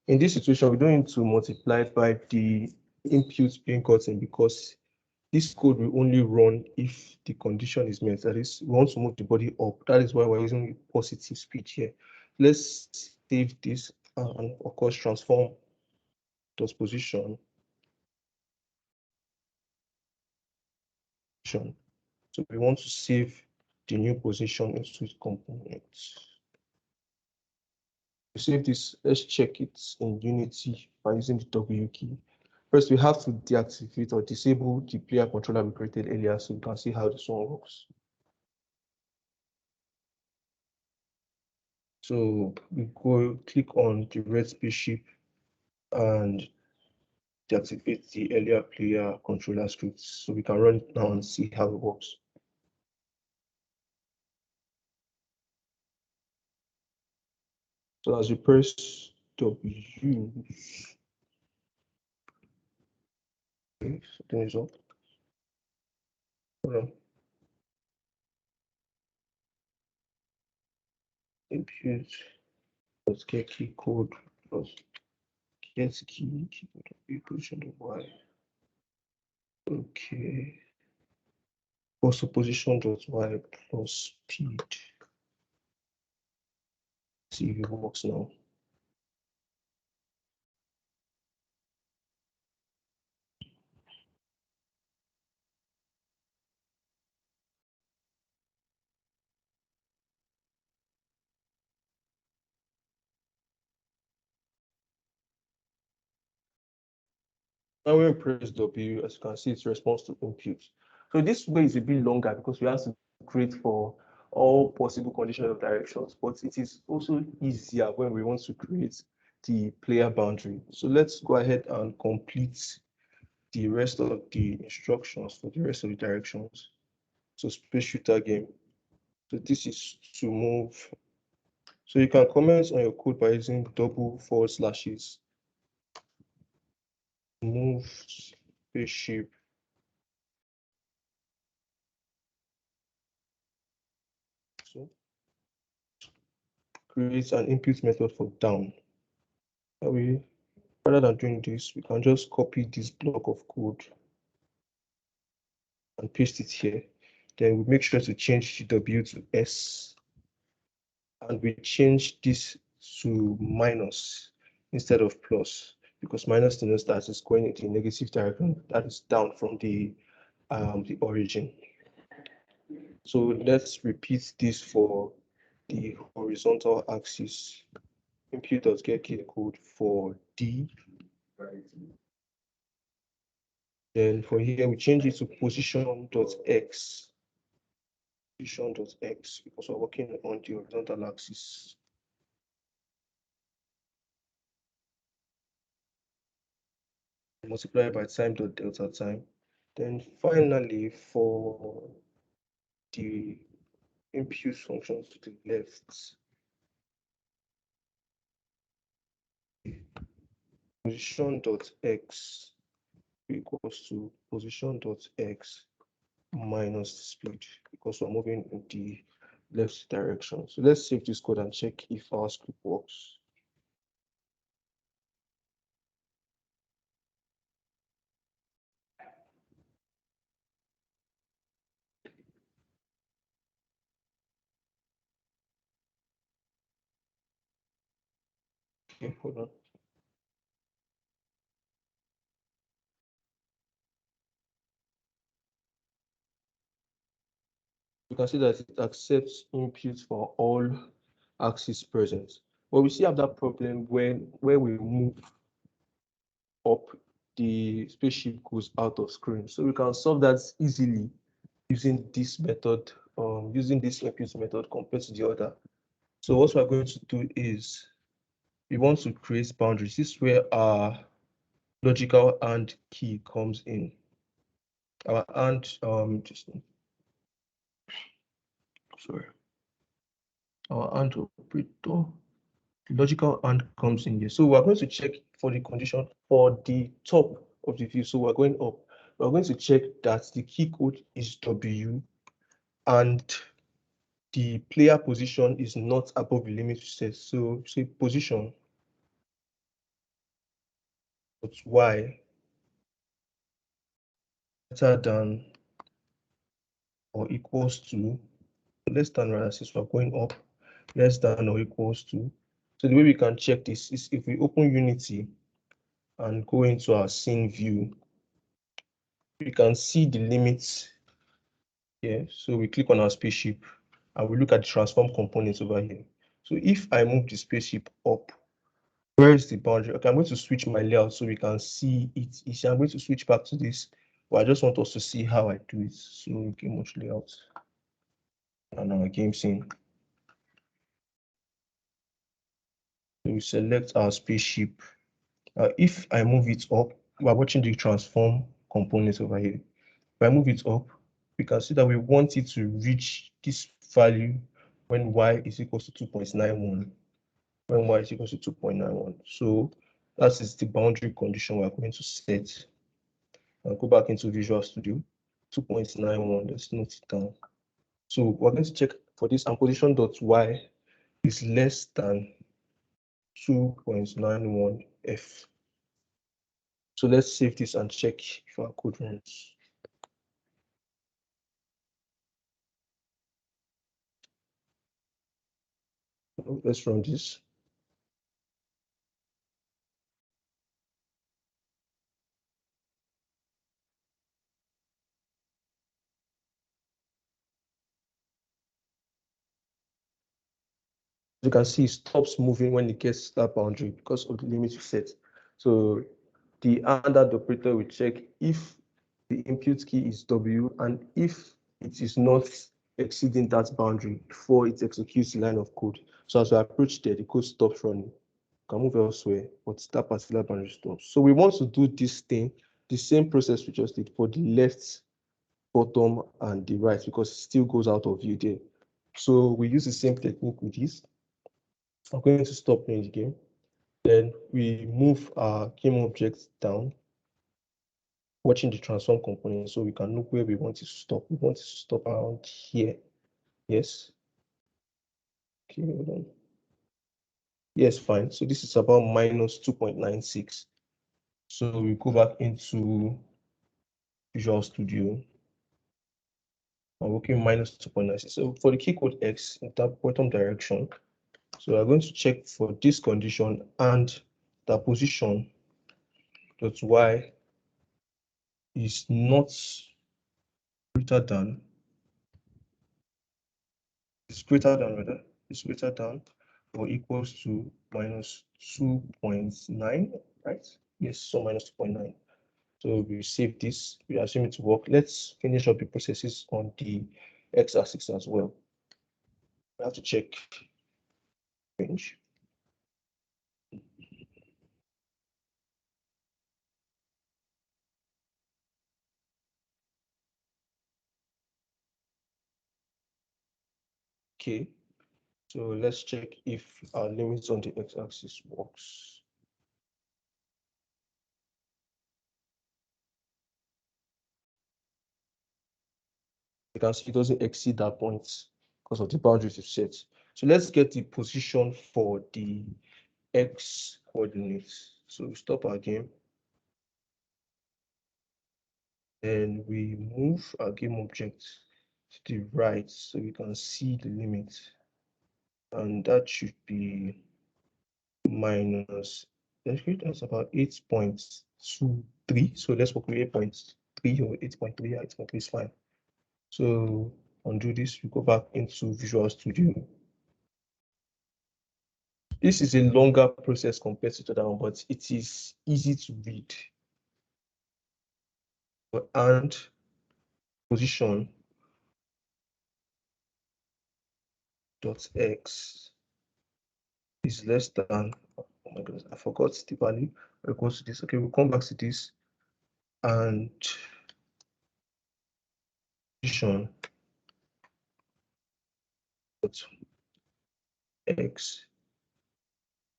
In this situation, we don't need to multiply it by the input being gotten because this code will only run if the condition is met. That is, we want to move the body up. That is why we're using positive speed here. Let's save this and of course transform dot position. So we want to save the new position into its components. To save this, let's check it in Unity by using the W key. First, we have to deactivate or disable the player controller we created earlier so you can see how this one works. So we go click on the red spaceship and deactivate the earlier player controller scripts so we can run it now and see how it works. So as you press W, okay, something is up. Hold on. Input plus get key code plus get key keyboard of position of Y. Okay. Also position dot y plus speed. See if it works now. Now when we press W, as you can see, it's response to input. So this way is a bit longer because we have to create for all possible conditions of directions, but it is also easier when we want to create the player boundary. So let's go ahead and complete the rest of the instructions for the rest of the directions. So space shooter game. So this is to move. So you can comment on your code by using double forward slashes. Move spaceship. So create an input method for down. That way, rather than doing this, we can just copy this block of code and paste it here. Then we make sure to change W to S, and we change this to minus instead of plus, because minus denotes that it's going into the negative direction, that is down from the origin. So let's repeat this for the horizontal axis. Input.get key code for D. Then for here, we change it to position.x. Position.x because we're working on the horizontal axis. Multiply by time.delta time. Then finally, for the input functions to the left, position.x equals to position.x minus the speed because we're moving in the left direction. So let's save this code and check if our script works. Okay, hold on. You can see that it accepts input for all axes present. But we still have that problem when we move up, the spaceship goes out of screen. So we can solve that easily using this method, using this input method compared to the other. So what we're going to do is we want to create boundaries. This is where our logical AND key comes in. Our AND our AND operator, logical AND comes in here. So we're going to check for the condition for the top of the view. So we're going up. We're going to check that the key code is W and the player position is not above the limit set. So say position but Y greater than or equals to less than, rather, since we're going up, less than or equals to. So the way we can check this is if we open Unity and go into our scene view, we can see the limits here. So we click on our spaceship and we look at the transform components over here. So if I move the spaceship up, where is the boundary? Okay, I'm going to switch my layout so we can see it easier. I'm going to switch back to this, but I just want us to see how I do it. So game mode layout and our game scene. So we select our spaceship. If I move it up, we're watching the transform components over here. If I move it up, we can see that we want it to reach this value when y is equals to 2.91. When y is equals to 2.91. So that is the boundary condition we're going to set. I'll go back into Visual Studio. 2.91. Let's note it down. So we're going to check for this, and position.y is less than 2.91 f. So let's save this and check if our code runs. Let's run this. You can see it stops moving when it gets that boundary because of the limit you set. So the AND operator will check if the input key is W and if it is not exceeding that boundary before it executes the line of code. So as we approach there, the code stops running. You can move elsewhere, but that particular boundary stops. So we want to do this thing, the same process we just did for the left bottom and the right, because it still goes out of view there. So we use the same technique with this. I'm going to stop playing the game. Then we move our game object down, watching the transform component so we can look where we want it to stop. We want it to stop around here. Yes. Okay, hold on. Yes, fine. So this is about minus 2.96. So we go back into Visual Studio. I'm working minus 2.96. So for the key code X in that bottom direction, so we're going to check for this condition and the position dot y is not greater than, is greater than rather, is greater than or equals to minus 2.9, right? Yes, so minus 2.9. So we save this, we assume it to work. Let's finish up the processes on the x-axis as well. We have to check range. Okay, so let's check if our limits on the x-axis works. You can see it doesn't exceed that point because of the boundaries you've set. So let's get the position for the x coordinates. So we stop our game and we move our game object to the right so we can see the limit. And that should be minus, that's about 8.23. So let's work with 8.3 or 8.3. Yeah, 8.3 is fine. So undo this, we go back into Visual Studio. This is a longer process compared to the other one, but it is easy to read. And position dot x is less than, oh my goodness, I forgot the value equals to this. Okay, we'll come back to this and position dot x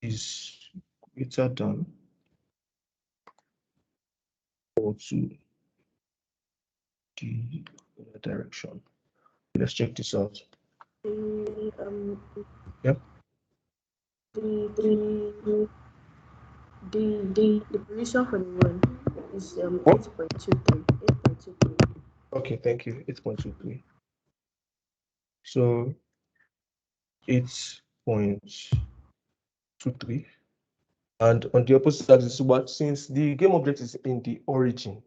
is greater than or to the other direction. Let's check this out. Yeah. The position for the one is What? 8.23. 8.23. Okay, thank you. 8.23. So 8.23. And on the opposite axis, what, since the game object is in the origin,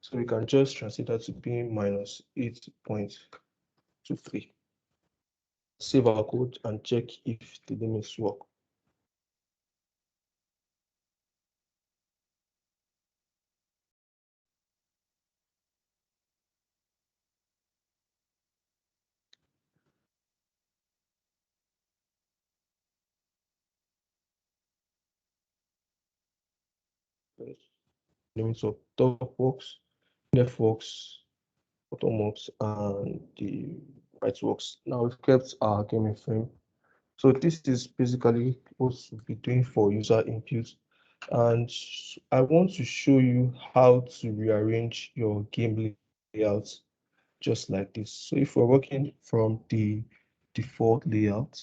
so we can just translate that to be minus 8.23. Save our code and check if the limits work. Limits of top works, left works, bottom works, and the right works. Now we've kept our gaming frame. So this is basically what we'll be doing for user input. And I want to show you how to rearrange your game layout just like this. So if we're working from the default layout,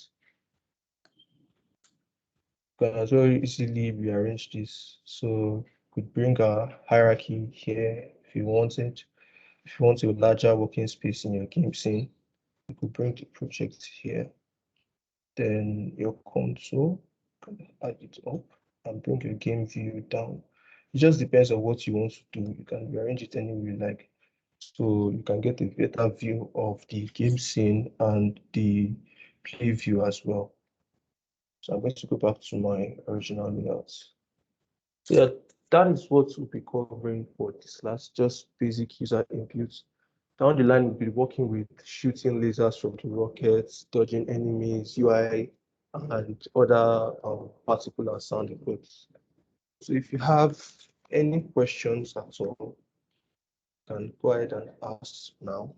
you can as well easily rearrange this. So you could bring a hierarchy here if you wanted. If you want a larger working space in your game scene, you could bring the project here. then your console, add it up and bring your game view down. It just depends on what you want to do. You can rearrange it any way you like. So you can get a better view of the game scene and the play view as well. So I'm going to go back to my original layout. So yeah, that is what we'll be covering for this class, just basic user inputs. Down the line, we'll be working with shooting lasers from the rockets, dodging enemies, UI, and other particular sound effects. So if you have any questions at all, you can go ahead and ask now.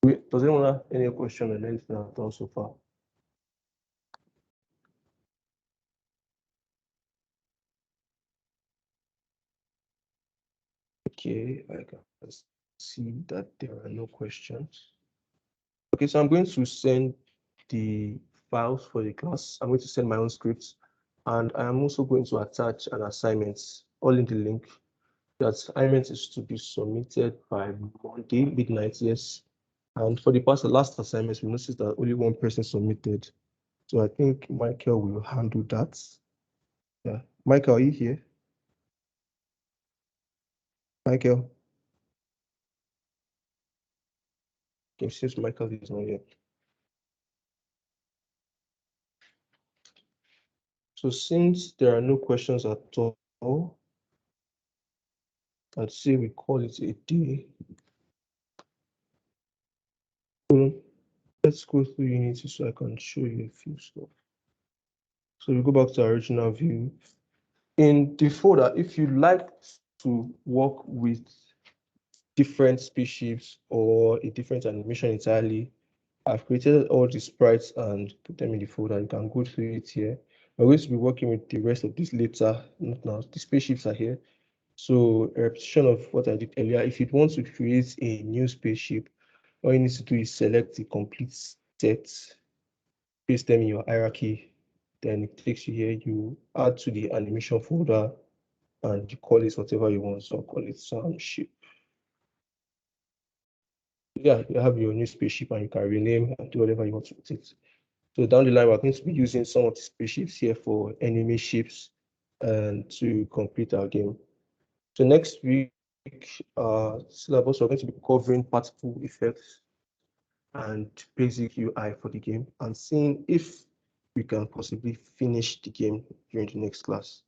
Does anyone have any question on anything I've done so far? Okay, I can see that there are no questions. Okay, so I'm going to send the files for the class. I'm going to send my own scripts, and I am also going to attach an assignment, all in the link. The assignment is to be submitted by Monday midnight, yes. And for the last assignments, we noticed that only one person submitted. So I think Michael will handle that. Yeah, Michael, are you here? Michael? Okay, since Michael is not here. So since there are no questions at all, I'd say we call it a day. Let's go through Unity so I can show you a few stuff. So we go back to our original view. In the folder, if you like to work with different spaceships or a different animation entirely, I've created all the sprites and put them in the folder. You can go through it here. We're going to be working with the rest of this later, not now. The spaceships are here. So a repetition of what I did earlier. If you want to create a new spaceship, all you need to do is select the complete set, paste them in your hierarchy, then it takes you here, you add to the animation folder, and you call it whatever you want. So I'll call it some ship. Yeah, you have your new spaceship and you can rename and do whatever you want to with it. So down the line, we're going to be using some of the spaceships here for enemy ships and to complete our game. So next week, syllabus, we're going to be covering particle effects and basic UI for the game and seeing if we can possibly finish the game during the next class.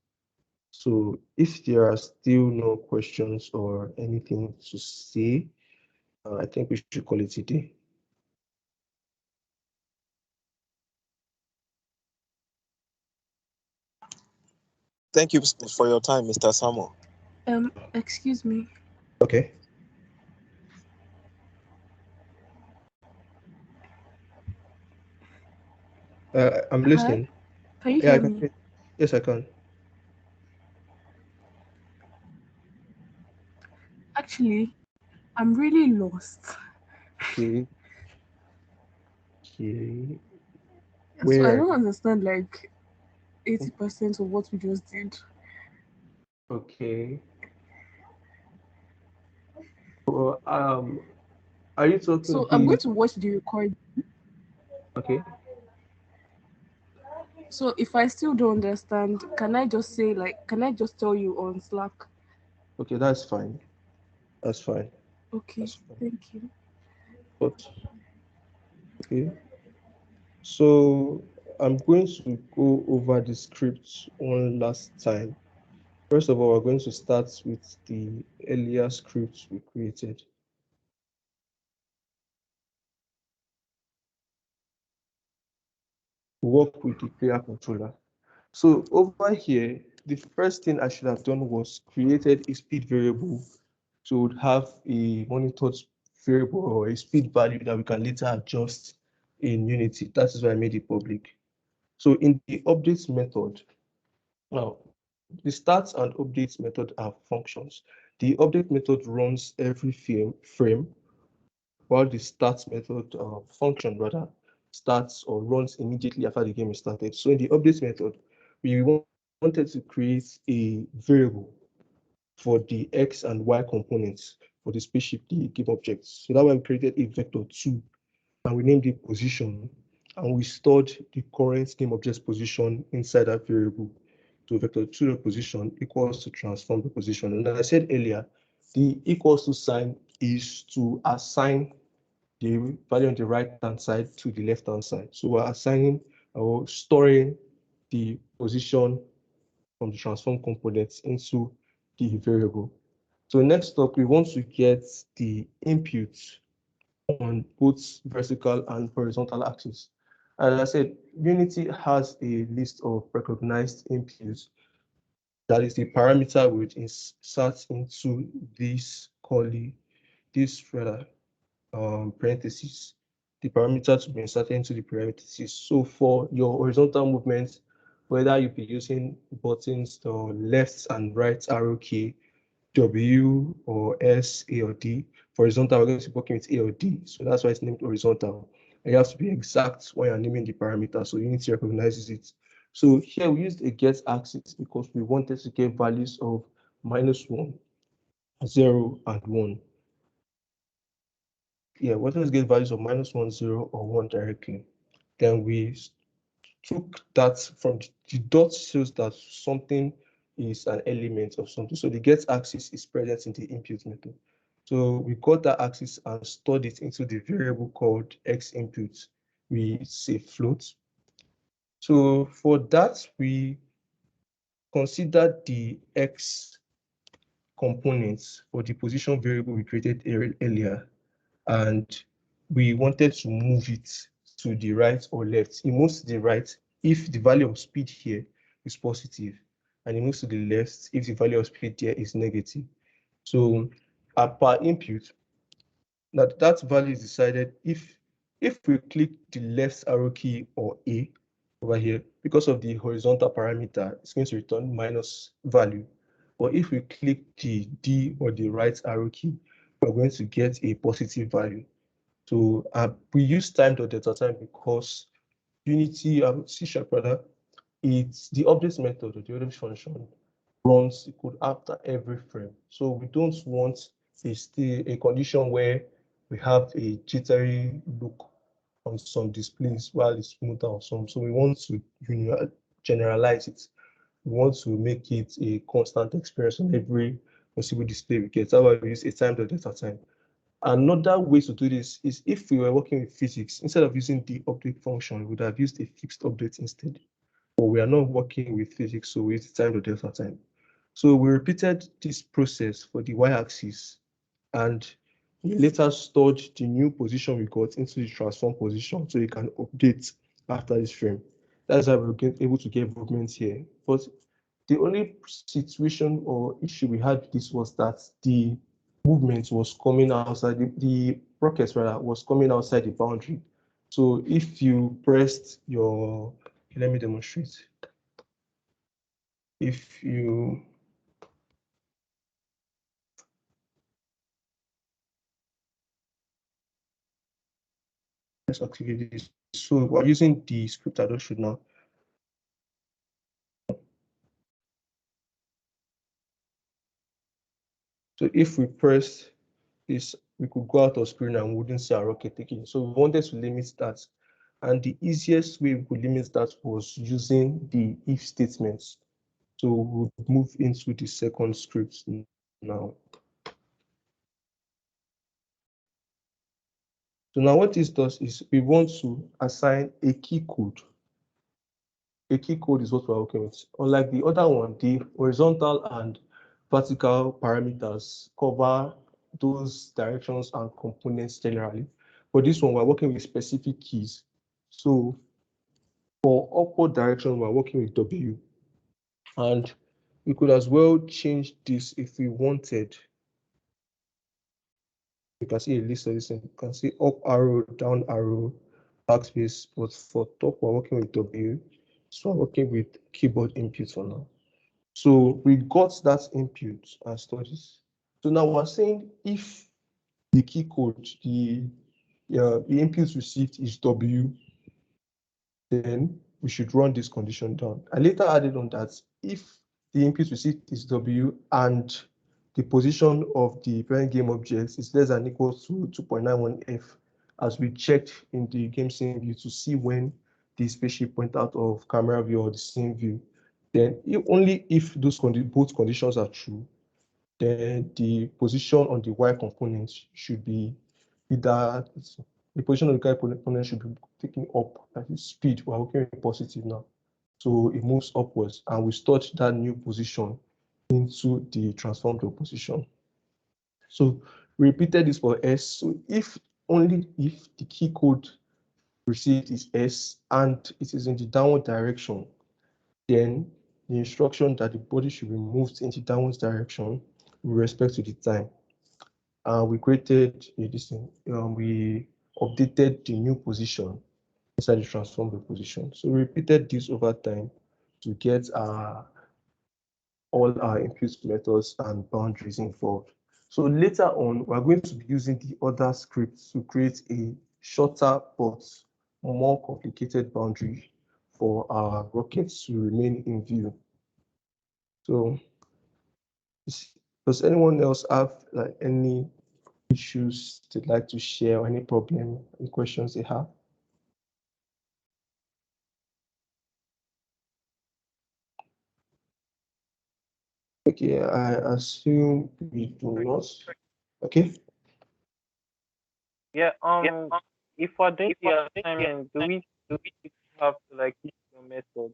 So if there are still no questions or anything to say, I think we should call it a day. Thank you for your time, Mr. Samuel. Excuse me. Okay. I'm listening. Can you Yeah, I hear can. me? Yes, I can. Actually, I'm really lost. Okay. Okay. So I Where? don't understand like 80% of what we just did. Okay. Well, are you talking So I'm the? going to watch the record. Okay. So if I still don't understand, can I just say like, can I just tell you on Slack? Okay, that's fine. That's fine. Okay, That's fine. thank you. But okay. So I'm going to go over the script one last time. First of all, we're going to start with the earlier scripts we created. Work with the player controller. So over here, the first thing I should have done was created a speed variable to have a monitored variable or a speed value that we can later adjust in Unity. That is why I made it public. So in the updates method, now the start and updates method are functions. The update method runs every frame, while the start method function rather starts or runs immediately after the game is started. So in the update method, we wanted to create a variable for the X and Y components for the spaceship, the game objects. So that way we created a vector 2 and we named it position. and we stored the current game object's position inside that variable. So vector 2 position equals to transform the position. And as I said earlier, the equals to sign is to assign the value on the right-hand side to the left-hand side. So we're assigning or storing the position from the transform components into the variable. So next up, we want to get the inputs on both vertical and horizontal axis. As I said, Unity has a list of recognized inputs. That is the parameter which inserts into this parentheses, the parameter to be inserted into the parentheses. So for your horizontal movements, whether you be using buttons or left and right arrow key, W or S, A or D. For horizontal, we're going to be working with A or D. So that's why it's named horizontal. And you have to be exact when you're naming the parameter. So Unity recognizes it. So here we used a get axis because we wanted to get values of -1, 0, and 1. Yeah, we wanted to get values of -1, 0, or 1 directly. Then we took that from the dot shows that something is an element of something. So the get axis is present in the input method. So we got that axis and stored it into the variable called x input. We say float. So for that, we considered the x components for the position variable we created earlier, and we wanted to move it to the right or left. It moves to the right if the value of speed here is positive, and it moves to the left if the value of speed here is negative. So per input, that value is decided if we click the left arrow key or A over here, because of the horizontal parameter, it's going to return minus value. Or if we click the D or the right arrow key, we're going to get a positive value. So we use time.dataTime because Unity, C# rather, it's the update method or the update function runs the code after every frame. So we don't want a condition where we have a jittery look on some displays while it's smoother on some. So we want to generalize it. We want to make it a constant experience on every possible display we get. That's why we use a time.dataTime. Another way to do this is if we were working with physics, instead of using the update function, we would have used a fixed update instead. But we are not working with physics, so we use time.dataTime. So we repeated this process for the y-axis, and we later stored the new position we got into the transform position so you can update after this frame. That's how we're able to get movements here. But the only situation or issue we had with this was that the movement was coming outside, the rocket rather was coming outside the boundary. So if you pressed your, let me demonstrate. If you let's activate this. So we're using the script I just showed now. So if we press this, we could go out of screen and we wouldn't see our rocket taking. So we wanted to limit that. And the easiest way we could limit that was using the if statements. So we'll move into the second script now. So now what this does is we want to assign a key code. A key code is what we're working with. Unlike the other one, the horizontal and vertical parameters cover those directions and components generally. For this one, we're working with specific keys. So for upward direction, we're working with W. And we could as well change this if we wanted. You can see a list of this, and you can see up arrow, down arrow, backspace, but for top, we're working with W. So I'm working with keyboard input for now. So we got that input and stored this. So now we're saying if the key code, the input received is W, then we should run this condition down. I later added on that if the input received is W and the position of the parent game object is less than equal to 2.91F, as we checked in the game scene view to see when the spaceship went out of camera view or the scene view, then only if those both conditions are true, then the position on the Y component should be either the position of the Y component should be taking up at its speed. We're working with positive now. So it moves upwards and we stored that new position into the transformed position. So we repeated this for S. So only if the key code received is S and it is in the downward direction, then the instruction that the body should be moved in the downward direction with respect to the time. We created this thing. We updated the new position inside the transformed position. So we repeated this over time to get all our input methods and boundaries involved. So later on, we're going to be using the other scripts to create a shorter but more complicated boundary for our rockets to remain in view. So does anyone else have any issues they'd like to share or any problem, any questions they have? Okay, I assume we do not. Okay. Yeah, if we're doing the assignment, do we have to like use your method?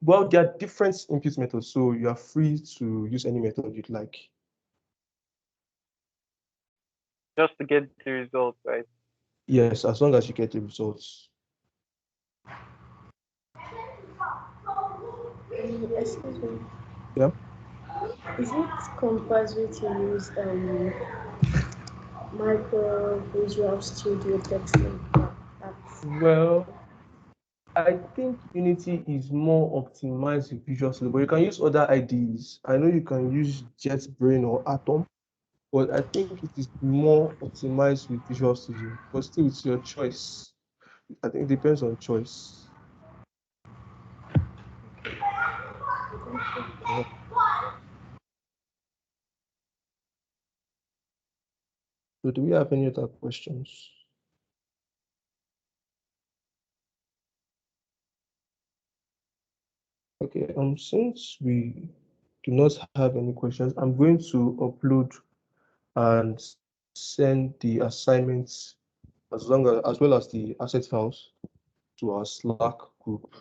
Well, there are different input methods, so you are free to use any method you'd like. Just to get the result, right? Yes, as long as you get the results. Excuse me. Yeah. Is it compulsory to use Micro Visual Studio texting? Well, I think Unity is more optimized with Visual Studio, but you can use other IDEs. I know you can use JetBrains or Atom, but I think it is more optimized with Visual Studio. But still, it's your choice. I think it depends on choice. Yeah. So do we have any other questions? Okay, since we do not have any questions, I'm going to upload and send the assignments as well as the asset files to our Slack group.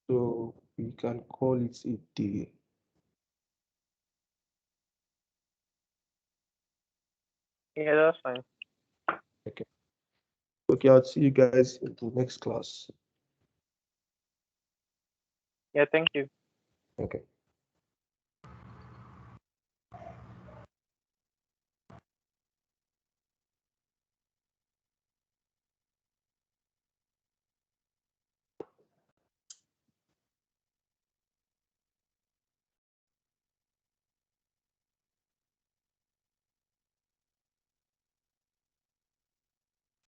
So we can call it a day. Yeah, that's fine. Okay. Okay, I'll see you guys in the next class. Yeah, thank you. Okay.